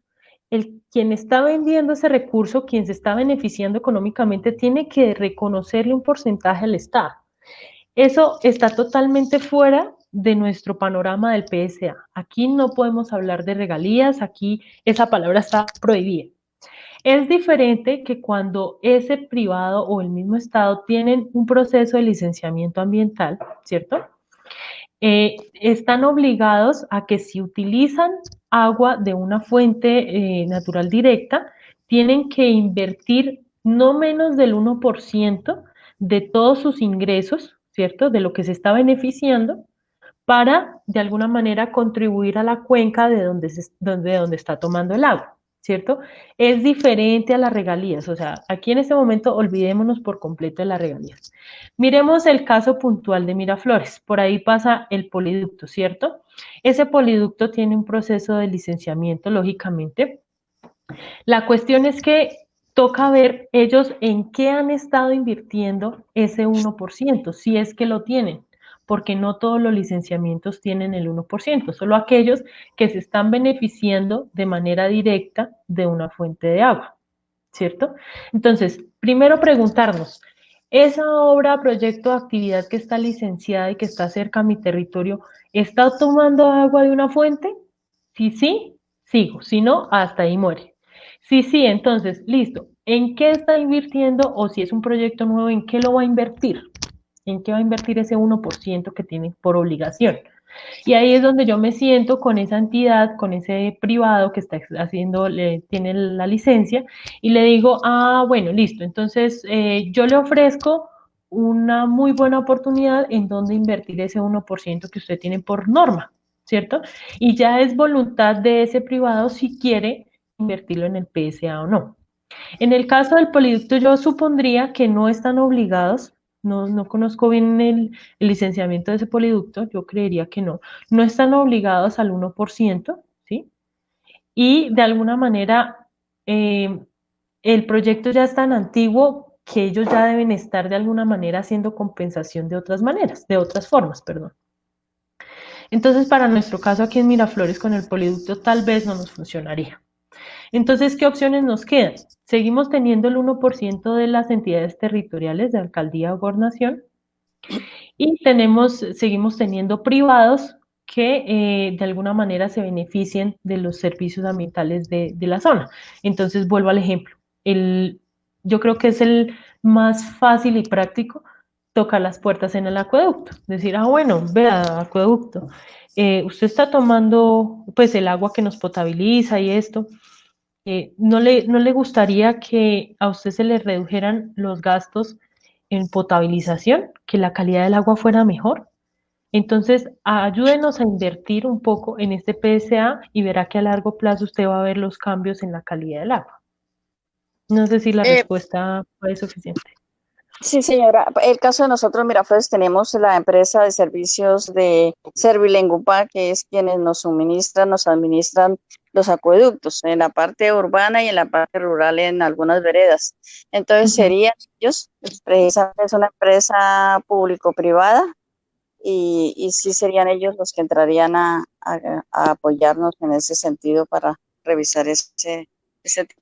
quien está vendiendo ese recurso, quien se está beneficiando económicamente, tiene que reconocerle un porcentaje al Estado. Eso está totalmente fuera de nuestro panorama del PSA. Aquí no podemos hablar de regalías, aquí esa palabra está prohibida. Es diferente que cuando ese privado o el mismo Estado tienen un proceso de licenciamiento ambiental, ¿cierto? Están obligados a que si utilizan agua de una fuente natural directa, tienen que invertir no menos del 1% de todos sus ingresos, ¿cierto? De lo que se está beneficiando para, de alguna manera, contribuir a la cuenca de donde está tomando el agua, ¿cierto? Es diferente a las regalías, o sea, aquí en este momento olvidémonos por completo de las regalías. Miremos el caso puntual de Miraflores, por ahí pasa el poliducto, ¿cierto? Ese poliducto tiene un proceso de licenciamiento, lógicamente. La cuestión es que toca ver ellos en qué han estado invirtiendo ese 1%, si es que lo tienen, porque no todos los licenciamientos tienen el 1%, solo aquellos que se están beneficiando de manera directa de una fuente de agua, ¿cierto? Entonces, primero preguntarnos, ¿esa obra, proyecto, actividad que está licenciada y que está cerca a mi territorio, está tomando agua de una fuente? Si sí, sigo, si no, hasta ahí muere. Sí, sí, entonces, listo. ¿En qué está invirtiendo o si es un proyecto nuevo, en qué lo va a invertir? ¿En qué va a invertir ese 1% que tiene por obligación? Y ahí es donde yo me siento con esa entidad, con ese privado que está haciendo, tiene la licencia, y le digo, ah, bueno, listo, entonces yo le ofrezco una muy buena oportunidad en donde invertir ese 1% que usted tiene por norma, ¿cierto? Y ya es voluntad de ese privado si quiere invertirlo en el PSA o no. En el caso del poliducto, yo supondría que no están obligados, no conozco bien el licenciamiento de ese poliducto, yo creería que no están obligados al 1%, ¿sí? Y de alguna manera el proyecto ya es tan antiguo que ellos ya deben estar de alguna manera haciendo compensación de otras maneras, de otras formas, perdón. Entonces, para nuestro caso aquí en Miraflores con el poliducto tal vez no nos funcionaría. Entonces, ¿qué opciones nos quedan? Seguimos teniendo el 1% de las entidades territoriales de alcaldía o gobernación y seguimos teniendo privados que de alguna manera se beneficien de los servicios ambientales de la zona. Entonces, vuelvo al ejemplo. Yo creo que es el más fácil y práctico tocar las puertas en el acueducto. Decir, ah, bueno, vea, acueducto, usted está tomando pues el agua que nos potabiliza y esto. ¿No le gustaría que a usted se le redujeran los gastos en potabilización, que la calidad del agua fuera mejor? Entonces, ayúdenos a invertir un poco en este PSA y verá que a largo plazo usted va a ver los cambios en la calidad del agua. No sé si la respuesta fue suficiente. Sí, señora. El caso de nosotros, Miraflores, tenemos la empresa de servicios de Servilengupa, que es quienes nos suministran, nos administran los acueductos en la parte urbana y en la parte rural en algunas veredas. Entonces, serían ellos, pues, precisamente es una empresa público-privada y sí serían ellos los que entrarían a apoyarnos en ese sentido para revisar ese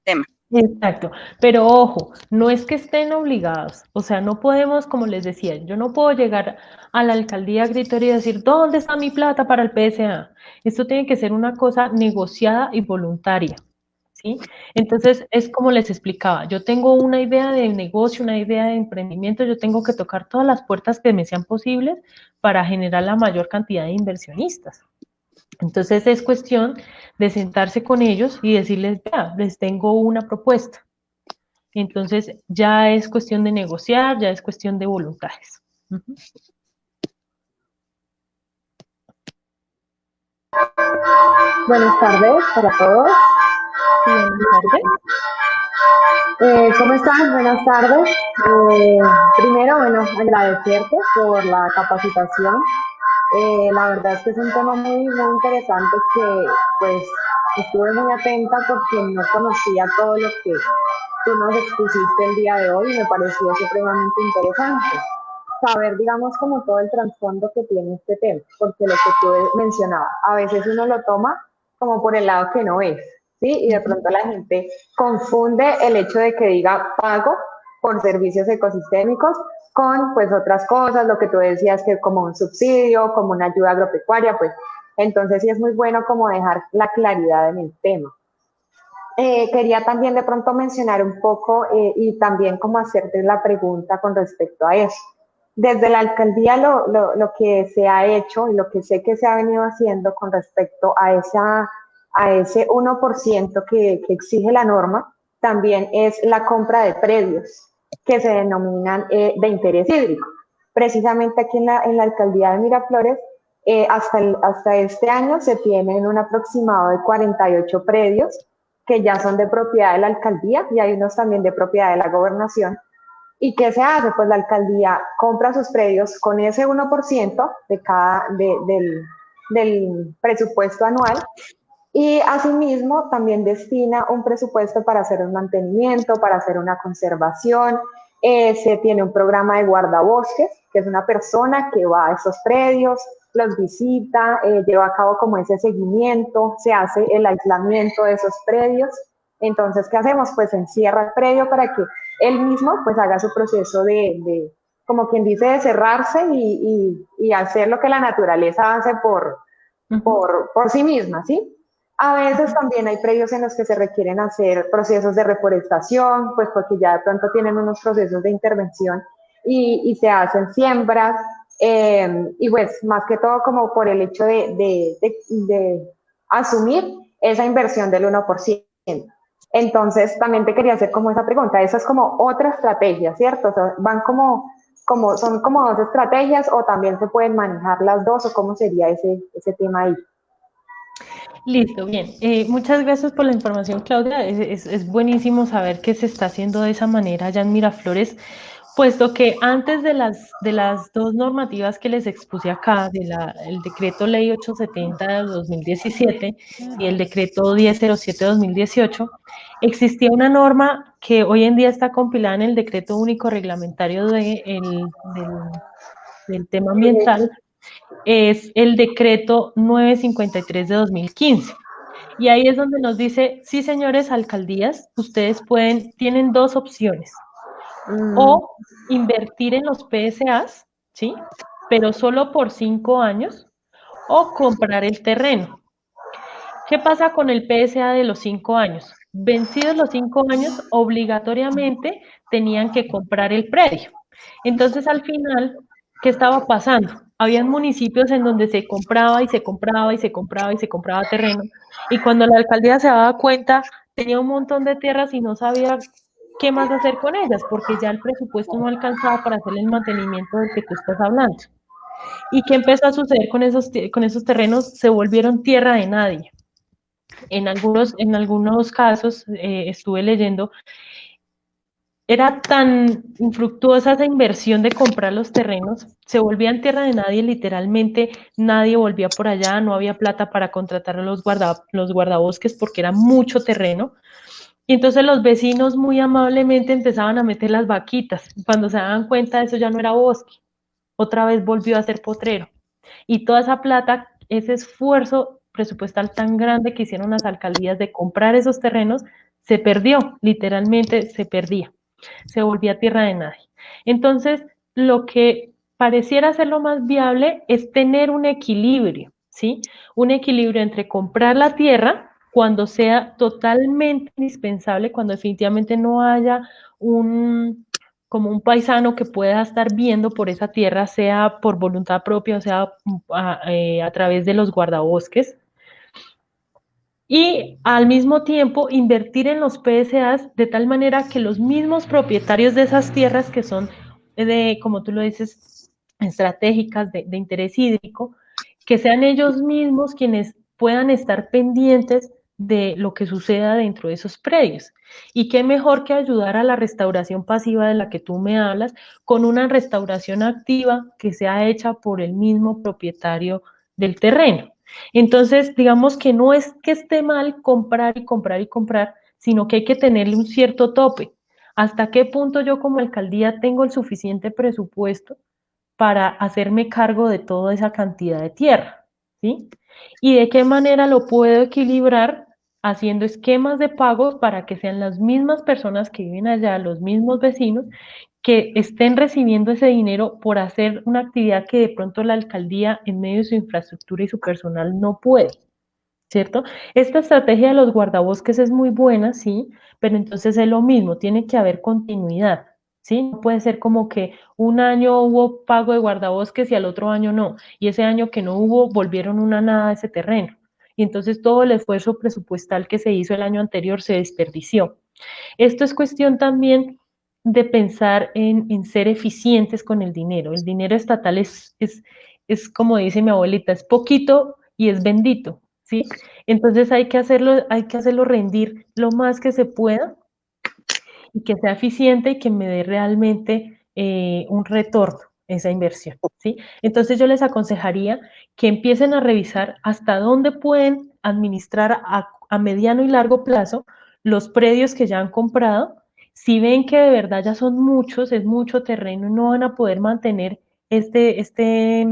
tema. Exacto, pero ojo, no es que estén obligados, o sea, no podemos, como les decía, yo no puedo llegar a la alcaldía a gritar y decir, ¿dónde está mi plata para el PSA? Esto tiene que ser una cosa negociada y voluntaria, ¿sí? Entonces, es como les explicaba, yo tengo una idea de negocio, una idea de emprendimiento, yo tengo que tocar todas las puertas que me sean posibles para generar la mayor cantidad de inversionistas. Entonces es cuestión de sentarse con ellos y decirles, vea, les tengo una propuesta. Entonces ya es cuestión de negociar, ya es cuestión de voluntades. Buenas tardes para todos. Sí, buenas tardes. ¿Cómo están? Buenas tardes. Primero, bueno, agradecerte por la capacitación. La verdad es que es un tema muy interesante que pues estuve muy atenta porque no conocía todo lo que tú nos expusiste el día de hoy y me pareció supremamente interesante saber, digamos, como todo el trasfondo que tiene este tema, porque lo que tú mencionabas, a veces uno lo toma como por el lado que no es, ¿sí? Y de pronto la gente confunde el hecho de que diga pago por servicios ecosistémicos con pues otras cosas, lo que tú decías que como un subsidio, como una ayuda agropecuaria, pues entonces sí es muy bueno como dejar la claridad en el tema. Quería también de pronto mencionar un poco y también como hacerte la pregunta con respecto a eso. Desde la alcaldía lo que se ha hecho y lo que sé que se ha venido haciendo con respecto a ese 1% que exige la norma, también es la compra de predios que se denominan de interés hídrico. precisamente aquí en la alcaldía de Miraflores, hasta este año se tienen un aproximado de 48 predios que ya son de propiedad de la alcaldía y hay unos también de propiedad de la gobernación. ¿Y qué se hace? Pues la alcaldía compra sus predios con ese 1% del presupuesto anual y asimismo también destina un presupuesto para hacer un mantenimiento, para hacer una conservación. Se tiene un programa de guardabosques, que es una persona que va a esos predios, los visita, lleva a cabo como ese seguimiento, se hace el aislamiento de esos predios. Entonces, ¿qué hacemos? Pues encierra el predio para que él mismo pues haga su proceso como quien dice, de cerrarse y hacer lo que la naturaleza hace por sí misma, ¿sí? A veces también hay predios en los que se requieren hacer procesos de reforestación, pues porque ya de pronto tienen unos procesos de intervención y se hacen siembras, y pues más que todo como por el hecho de asumir esa inversión del 1%. Entonces también te quería hacer como esa pregunta, esa es como otra estrategia, ¿cierto? O sea, son como dos estrategias o también se pueden manejar las dos o cómo sería ese tema ahí. Listo, bien. Muchas gracias por la información, Claudia. Es buenísimo saber que se está haciendo de esa manera allá en Miraflores, puesto que antes de las dos normativas que les expuse acá, el decreto ley 870 de 2017 y el decreto 1007 de 2018, existía una norma que hoy en día está compilada en el decreto único reglamentario del tema ambiental, es el decreto 953 de 2015. Y ahí es donde nos dice, sí, señores alcaldías, ustedes tienen dos opciones. O invertir en los PSAs, ¿sí? Pero solo por 5 años, o comprar el terreno. ¿Qué pasa con el PSA de los 5 años? Vencidos los 5 años, obligatoriamente tenían que comprar el predio. Entonces, al final, ¿qué estaba pasando? Habían municipios en donde se compraba y se compraba y se compraba y se compraba terreno, y cuando la alcaldía se daba cuenta, tenía un montón de tierras y no sabía qué más hacer con ellas, porque ya el presupuesto no alcanzaba para hacer el mantenimiento del que tú estás hablando. ¿Y qué empezó a suceder con esos terrenos? Se volvieron tierra de nadie. En algunos casos, estuve leyendo, era tan infructuosa esa inversión de comprar los terrenos, se volvían tierra de nadie, literalmente nadie volvía por allá, no había plata para contratar a los guardabosques porque era mucho terreno. Y entonces los vecinos muy amablemente empezaban a meter las vaquitas. Cuando se daban cuenta, eso ya no era bosque, otra vez volvió a ser potrero. Y toda esa plata, ese esfuerzo presupuestal tan grande que hicieron las alcaldías de comprar esos terrenos, se perdió, literalmente se perdía, se volvía tierra de nadie. Entonces, lo que pareciera ser lo más viable es tener un equilibrio, ¿sí? Un equilibrio entre comprar la tierra cuando sea totalmente indispensable, cuando definitivamente no haya como un paisano que pueda estar viendo por esa tierra, sea por voluntad propia, o sea a través de los guardabosques, y al mismo tiempo invertir en los PSAs de tal manera que los mismos propietarios de esas tierras que son como tú lo dices, estratégicas de interés hídrico, que sean ellos mismos quienes puedan estar pendientes de lo que suceda dentro de esos predios. Y qué mejor que ayudar a la restauración pasiva de la que tú me hablas, con una restauración activa que sea hecha por el mismo propietario del terreno. Entonces, digamos que no es que esté mal comprar y comprar y comprar, sino que hay que tenerle un cierto tope. ¿Hasta qué punto yo como alcaldía tengo el suficiente presupuesto para hacerme cargo de toda esa cantidad de tierra? ¿Sí? ¿Y de qué manera lo puedo equilibrar haciendo esquemas de pagos para que sean las mismas personas que viven allá, los mismos vecinos, que estén recibiendo ese dinero por hacer una actividad que de pronto la alcaldía en medio de su infraestructura y su personal no puede, ¿cierto? Esta estrategia de los guardabosques es muy buena, sí, pero entonces es lo mismo, tiene que haber continuidad, ¿sí? No puede ser como que un año hubo pago de guardabosques y al otro año no, y ese año que no hubo volvieron una nada a ese terreno, y entonces todo el esfuerzo presupuestal que se hizo el año anterior se desperdició. Esto es cuestión también de pensar en ser eficientes con el dinero. El dinero estatal es, como dice mi abuelita, es poquito y es bendito, ¿sí? Entonces hay que hacerlo rendir lo más que se pueda y que sea eficiente y que me dé realmente un retorno esa inversión, ¿sí? Entonces yo les aconsejaría que empiecen a revisar hasta dónde pueden administrar a mediano y largo plazo los predios que ya han comprado. Si ven que de verdad ya son muchos, es mucho terreno y no van a poder mantener este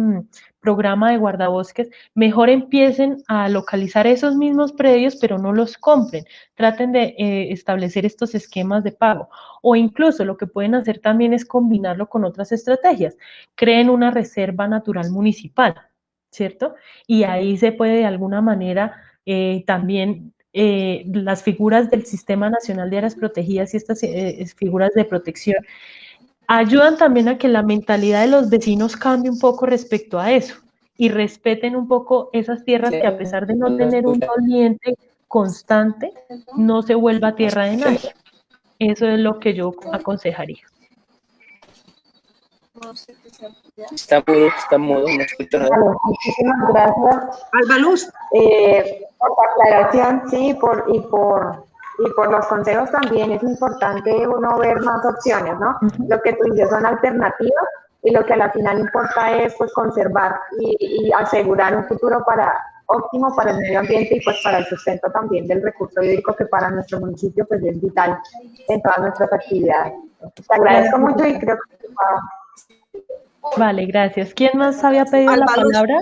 programa de guardabosques, mejor empiecen a localizar esos mismos predios, pero no los compren. Traten de establecer estos esquemas de pago. O incluso lo que pueden hacer también es combinarlo con otras estrategias. Creen una reserva natural municipal, ¿cierto? Y ahí se puede de alguna manera también las figuras del Sistema Nacional de Áreas Protegidas y estas figuras de protección ayudan también a que la mentalidad de los vecinos cambie un poco respecto a eso y respeten un poco esas tierras que a pesar de no tener un doliente constante, no se vuelva tierra de nadie. Eso es lo que yo aconsejaría. Está mudo, no escucho nada. Vale, muchísimas gracias. Albaluz. Por la aclaración, sí, y por los consejos también es importante uno ver más opciones, ¿no? Lo que tú dices son alternativas y lo que a la final importa es pues conservar y asegurar un futuro óptimo para el medio ambiente y pues para el sustento también del recurso hídrico que para nuestro municipio pues es vital en todas nuestras actividades. Te agradezco mucho y creo que... Vale, gracias. ¿Quién más había pedido la palabra?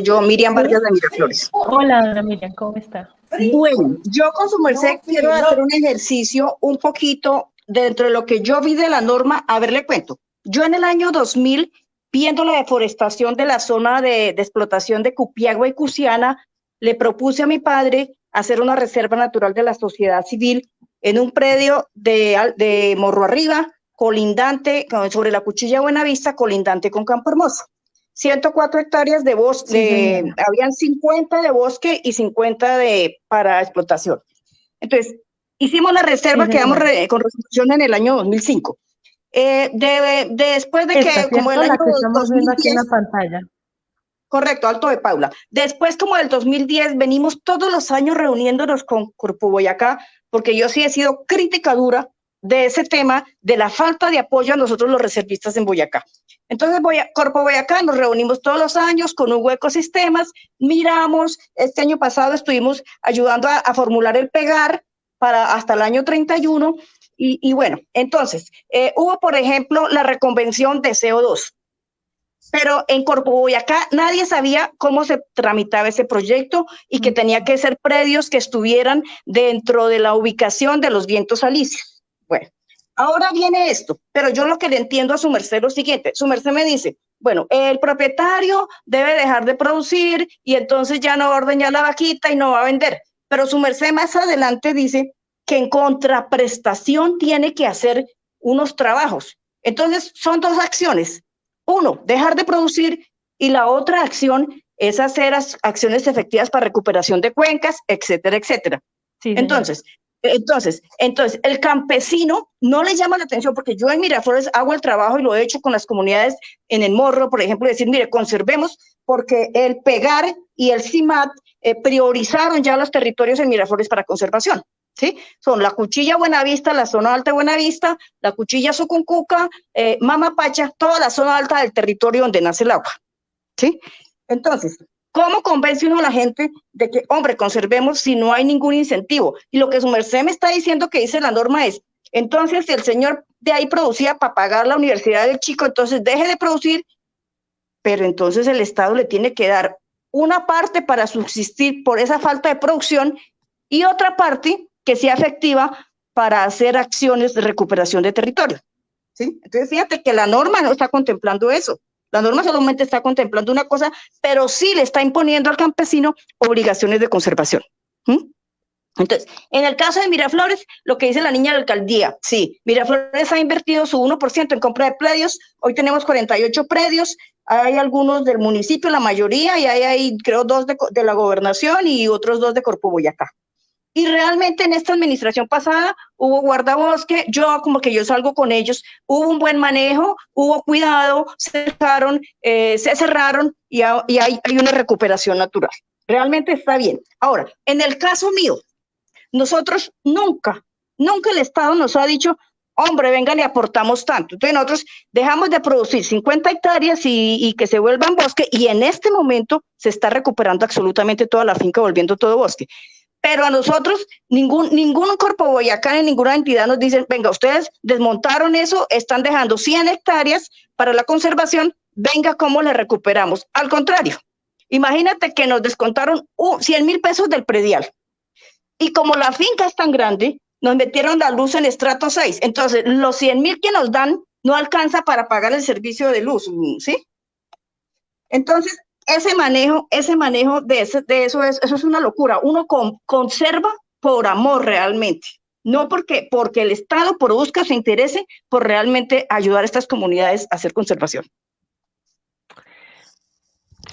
Yo, Miriam Vargas de Miraflores. Hola, dona Miriam, ¿cómo está? Bueno, yo con su merced quiero hacer un ejercicio un poquito dentro de lo que yo vi de la norma. A ver, le cuento. Yo en el año 2000, viendo la deforestación de la zona de explotación de Cupiagua y Cusiana, le propuse a mi padre hacer una reserva natural de la sociedad civil en un predio de Morro Arriba, colindante, sobre la Cuchilla Buenavista, colindante con Campo Hermoso. 104 hectáreas de bosque, sí, habían 50 de bosque y 50 para explotación. Entonces, hicimos la reserva, sí, quedamos con resolución en el año 2005. Después de que, como el año 2010, aquí en la pantalla. Correcto, Alto de Paula. Después, como del 2010, venimos todos los años reuniéndonos con Corpo Boyacá, porque yo sí he sido crítica dura de ese tema, de la falta de apoyo a nosotros los reservistas en Boyacá. Entonces, Corpo Boyacá, nos reunimos todos los años con un Ecosistemas, miramos, este año pasado estuvimos ayudando a formular el PEGAR para hasta el año 31, y bueno, entonces, hubo, por ejemplo, la reconvención de CO2, pero en Corpo Boyacá nadie sabía cómo se tramitaba ese proyecto y que tenía que ser predios que estuvieran dentro de la ubicación de los vientos alisios. Bueno, ahora viene esto, pero yo lo que le entiendo a su merced es lo siguiente. Su merced me dice, bueno, el propietario debe dejar de producir y entonces ya no va a ordeñar la vaquita y no va a vender. Pero su merced más adelante dice que en contraprestación tiene que hacer unos trabajos. Entonces, son dos acciones. Uno, dejar de producir, y la otra acción es hacer acciones efectivas para recuperación de cuencas, etcétera, etcétera. Sí, entonces, el campesino no le llama la atención, porque yo en Miraflores hago el trabajo y lo he hecho con las comunidades en el Morro, por ejemplo, decir, mire, conservemos, porque el PEGAR y el CIMAT priorizaron ya los territorios en Miraflores para conservación, ¿sí? Son la Cuchilla Buenavista, la zona alta de Buenavista, la Cuchilla Sucuncuca, Mamapacha, toda la zona alta del territorio donde nace el agua, ¿sí? Entonces, ¿cómo convence uno a la gente de que, hombre, conservemos si no hay ningún incentivo? Y lo que su merced me está diciendo que dice la norma es, entonces, si el señor de ahí producía para pagar la universidad del chico, entonces deje de producir, pero entonces el Estado le tiene que dar una parte para subsistir por esa falta de producción y otra parte que sea efectiva para hacer acciones de recuperación de territorio, ¿sí? Entonces, fíjate que la norma no está contemplando eso. La norma solamente está contemplando una cosa, pero sí le está imponiendo al campesino obligaciones de conservación. Entonces, en el caso de Miraflores, lo que dice la niña de la alcaldía, sí, Miraflores ha invertido su 1% en compra de predios, hoy tenemos 48 predios, hay algunos del municipio, la mayoría, y hay creo 2 de la gobernación y otros 2 de Corpo Boyacá. Y realmente en esta administración pasada hubo guardabosque, yo salgo con ellos, hubo un buen manejo, hubo cuidado, se cerraron y hay una recuperación natural. Realmente está bien. Ahora, en el caso mío, nosotros nunca el Estado nos ha dicho, hombre, venga, le aportamos tanto. Entonces nosotros dejamos de producir 50 hectáreas y que se vuelvan bosque, y en este momento se está recuperando absolutamente toda la finca, volviendo todo bosque. Pero a nosotros, ningún Corpo Boyacá, ninguna entidad nos dice, venga, ustedes desmontaron eso, están dejando 100 hectáreas para la conservación, venga, ¿cómo le recuperamos? Al contrario, imagínate que nos descontaron 100.000 pesos del predial. Y como la finca es tan grande, nos metieron la luz en estrato 6. Entonces, los 100.000 que nos dan no alcanza para pagar el servicio de luz, ¿sí? Entonces, ese manejo de eso es una locura. Uno conserva por amor realmente, no porque el Estado produzca, se interese por realmente ayudar a estas comunidades a hacer conservación.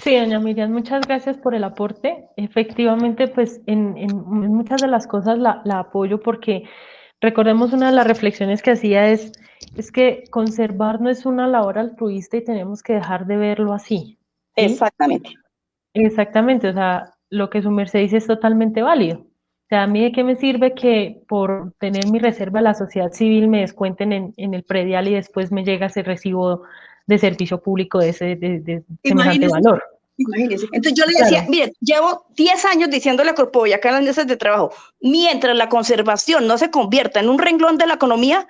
Sí, doña Miriam, muchas gracias por el aporte. Efectivamente, pues en muchas de las cosas la apoyo, porque recordemos, una de las reflexiones que hacía es que conservar no es una labor altruista y tenemos que dejar de verlo así, ¿sí? Exactamente. Exactamente, o sea, lo que su merced dice es totalmente válido. O sea, ¿a mí de qué me sirve que por tener mi reserva de la sociedad civil me descuenten en el predial y después me llega ese recibo de servicio público de semejante valor? Imagínese. Entonces yo le decía, claro, mire, llevo 10 años diciéndole a Corpo Boyacá en las mesas de trabajo, mientras la conservación no se convierta en un renglón de la economía,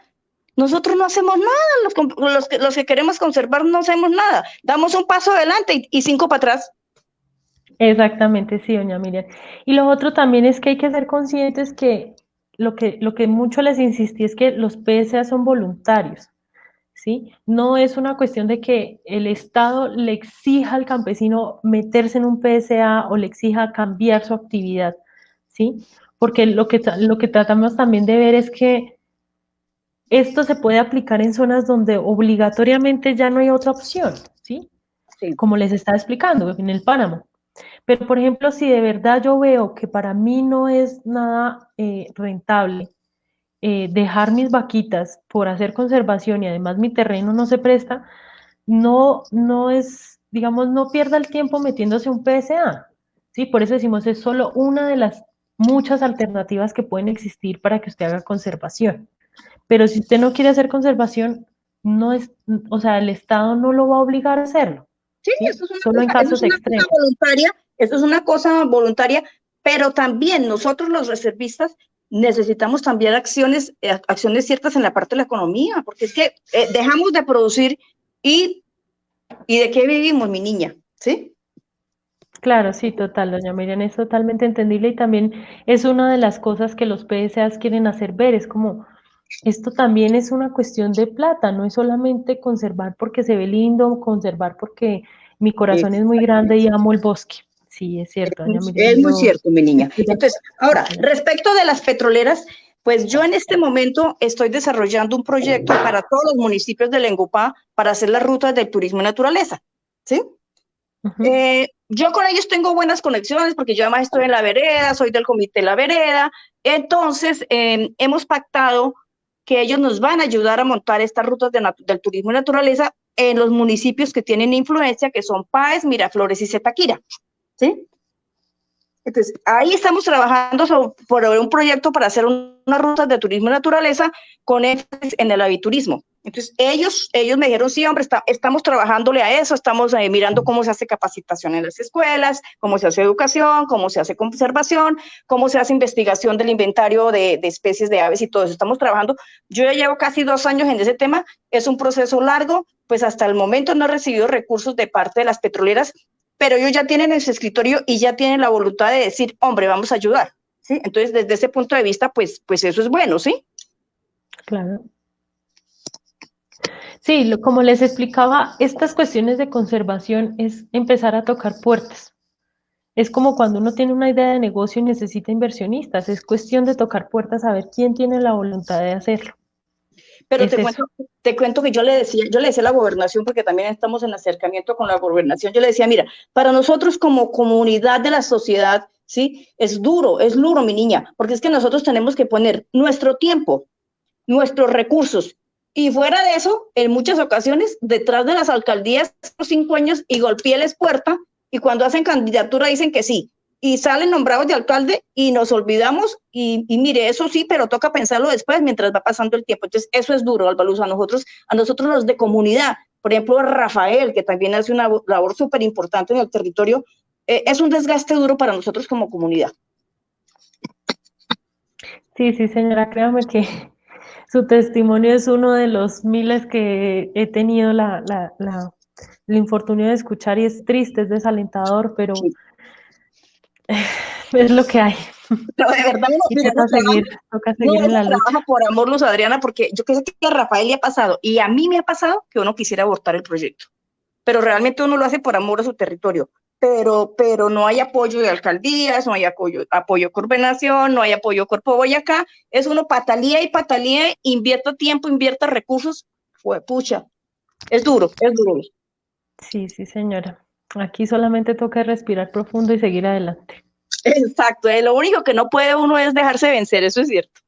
nosotros no hacemos nada, los que queremos conservar no hacemos nada, damos un paso adelante y 5 para atrás. Exactamente, sí, doña Miriam. Y lo otro también es que hay que ser conscientes que lo que mucho les insistí es que los PSA son voluntarios, ¿sí? No es una cuestión de que el Estado le exija al campesino meterse en un PSA o le exija cambiar su actividad, ¿sí? Porque lo que tratamos también de ver es que esto se puede aplicar en zonas donde obligatoriamente ya no hay otra opción, ¿sí? Sí. Como les estaba explicando, en el Páramo. Pero, por ejemplo, si de verdad yo veo que para mí no es nada rentable dejar mis vaquitas por hacer conservación y además mi terreno no se presta, no es, digamos, no pierda el tiempo metiéndose un PSA, ¿sí? Por eso decimos, es solo una de las muchas alternativas que pueden existir para que usted haga conservación. Pero si usted no quiere hacer conservación, no es, o sea, el Estado no lo va a obligar a hacerlo. Sí, eso es una solo cosa, en casos extremos. Eso es una cosa voluntaria, pero también nosotros los reservistas necesitamos también acciones ciertas en la parte de la economía, porque es que dejamos de producir y ¿de qué vivimos, mi niña? ¿Sí? Claro, sí, total, doña Miriam, es totalmente entendible y también es una de las cosas que los PSAs quieren hacer ver, es como, esto también es una cuestión de plata, no es solamente conservar porque se ve lindo, conservar porque mi corazón es muy grande y amo el bosque. Sí, es cierto, doña Miriam. Es muy cierto, mi niña. Entonces, ahora, respecto de las petroleras, pues yo en este momento estoy desarrollando un proyecto para todos los municipios de Lengupá para hacer las rutas del turismo y naturaleza, ¿sí? Yo con ellos tengo buenas conexiones porque yo además estoy en la vereda, soy del comité de la vereda, entonces hemos pactado que ellos nos van a ayudar a montar estas rutas del turismo y naturaleza en los municipios que tienen influencia, que son Páez, Miraflores y Zetaquira, ¿sí? Entonces, ahí estamos trabajando por un proyecto para hacer unas rutas de turismo y naturaleza con énfasis en el aviturismo. Entonces, ellos me dijeron, sí, hombre, estamos trabajándole a eso, estamos mirando cómo se hace capacitación en las escuelas, cómo se hace educación, cómo se hace conservación, cómo se hace investigación del inventario de especies de aves y todo eso. Estamos trabajando. Yo ya llevo casi 2 años en ese tema. Es un proceso largo, pues hasta el momento no he recibido recursos de parte de las petroleras, pero ellos ya tienen en su escritorio y ya tienen la voluntad de decir, hombre, vamos a ayudar, ¿sí? Entonces, desde ese punto de vista, pues eso es bueno, ¿sí? Claro. Sí, como les explicaba, estas cuestiones de conservación es empezar a tocar puertas. Es como cuando uno tiene una idea de negocio y necesita inversionistas, es cuestión de tocar puertas a ver quién tiene la voluntad de hacerlo. Pero te cuento que yo le decía a la gobernación, porque también estamos en acercamiento con la gobernación, yo le decía, mira, para nosotros como comunidad de la sociedad ¿sí? Es duro, mi niña, porque es que nosotros tenemos que poner nuestro tiempo, nuestros recursos, y fuera de eso, en muchas ocasiones, detrás de las alcaldías, 5 años y golpearles puerta, y cuando hacen candidatura dicen que sí, y salen nombrados de alcalde y nos olvidamos, y mire, eso sí, pero toca pensarlo después mientras va pasando el tiempo. Entonces, eso es duro, Alba Luz, a nosotros los de comunidad, por ejemplo, Rafael, que también hace una labor súper importante en el territorio, es un desgaste duro para nosotros como comunidad. Sí, sí, señora, créame que su testimonio es uno de los miles que he tenido el infortunio de escuchar, y es triste, es desalentador, pero Sí. es lo que hay. Pero de verdad, Y toca seguir en la lucha. trabaja por amor, Luz Adriana, porque yo creo que a Rafael le ha pasado, y a mí me ha pasado, que uno quisiera abortar el proyecto, pero realmente uno lo hace por amor a su territorio, pero no hay apoyo de alcaldías, no hay apoyo de Gobernación, no hay apoyo de Corpo Boyacá, es uno patalía, invierta tiempo, invierta recursos, pucha, es duro. Sí, sí, señora. Aquí solamente toca respirar profundo y seguir adelante. Exacto, lo único que no puede uno es dejarse vencer, eso es cierto.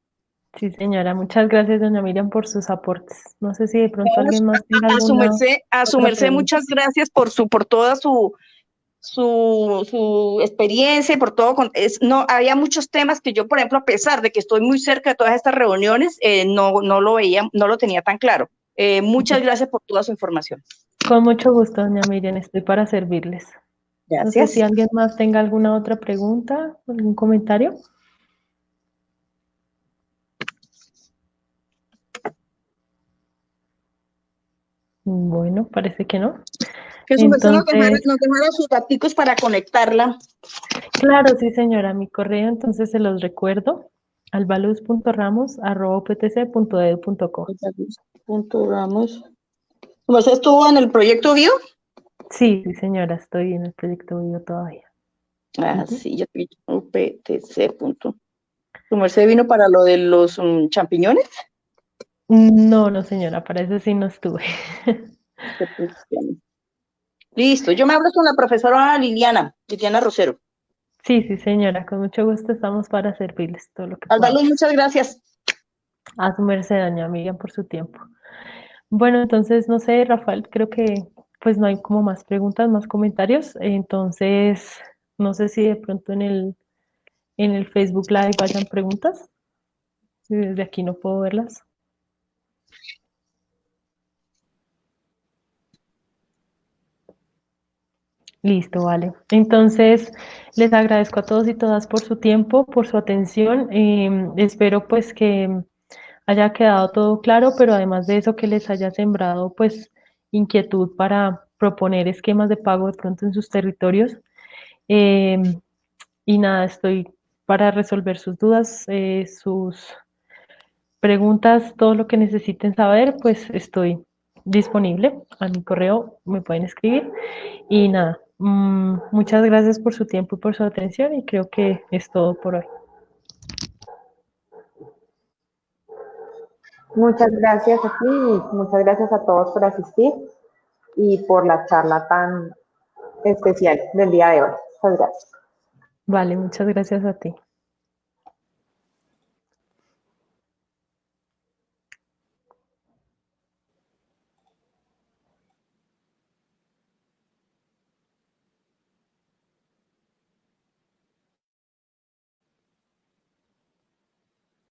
Sí, señora. Muchas gracias, doña Miriam, por sus aportes. No sé si de pronto alguien más tenga A su alguna merced, pregunta. muchas gracias por toda su experiencia y por todo. No, había muchos temas que yo, por ejemplo, a pesar de que estoy muy cerca de todas estas reuniones, no lo veía, no lo tenía tan claro. Muchas gracias por toda su información. Con mucho gusto, doña Miriam, estoy para servirles. Gracias. No sé si alguien más tenga alguna otra pregunta, algún comentario. Bueno, parece que no. Que su merced nos Entonces, dejara sus datos para conectarla. claro, sí, señora. Mi correo, entonces se los recuerdo: albaluz.ramos@uptc.edu.co. Ramos. ¿Su merced estuvo en el proyecto BIO? Sí, sí, señora, estoy en el proyecto Vivo todavía. Sí, yo estoy UPTC. ¿Su merced vino para lo de los champiñones? No, no, señora, para eso sí no estuve. Listo, yo me hablo con la profesora Liliana Rosero. Sí, sí, señora, con mucho gusto estamos para servirles todo lo que Alba podamos. Luz, muchas gracias. A su merced, doña Miriam, por su tiempo. Bueno, entonces, no sé, Rafael, creo que pues no hay como más preguntas, más comentarios. Entonces, no sé si de pronto en el Facebook Live hayan preguntas. Desde aquí no puedo verlas. Listo, vale. Entonces, les agradezco a todos y todas por su tiempo, por su atención. Espero pues que haya quedado todo claro, pero además de eso que les haya sembrado pues inquietud para proponer esquemas de pago de pronto en sus territorios. Y nada, estoy para resolver sus dudas, sus preguntas, todo lo que necesiten saber, pues estoy disponible. A mi correo me pueden escribir. Y nada, muchas gracias por su tiempo y por su atención, y creo que es todo por hoy. Muchas gracias a ti y muchas gracias a todos por asistir y por la charla tan especial del día de hoy. Muchas gracias. Vale, muchas gracias a ti.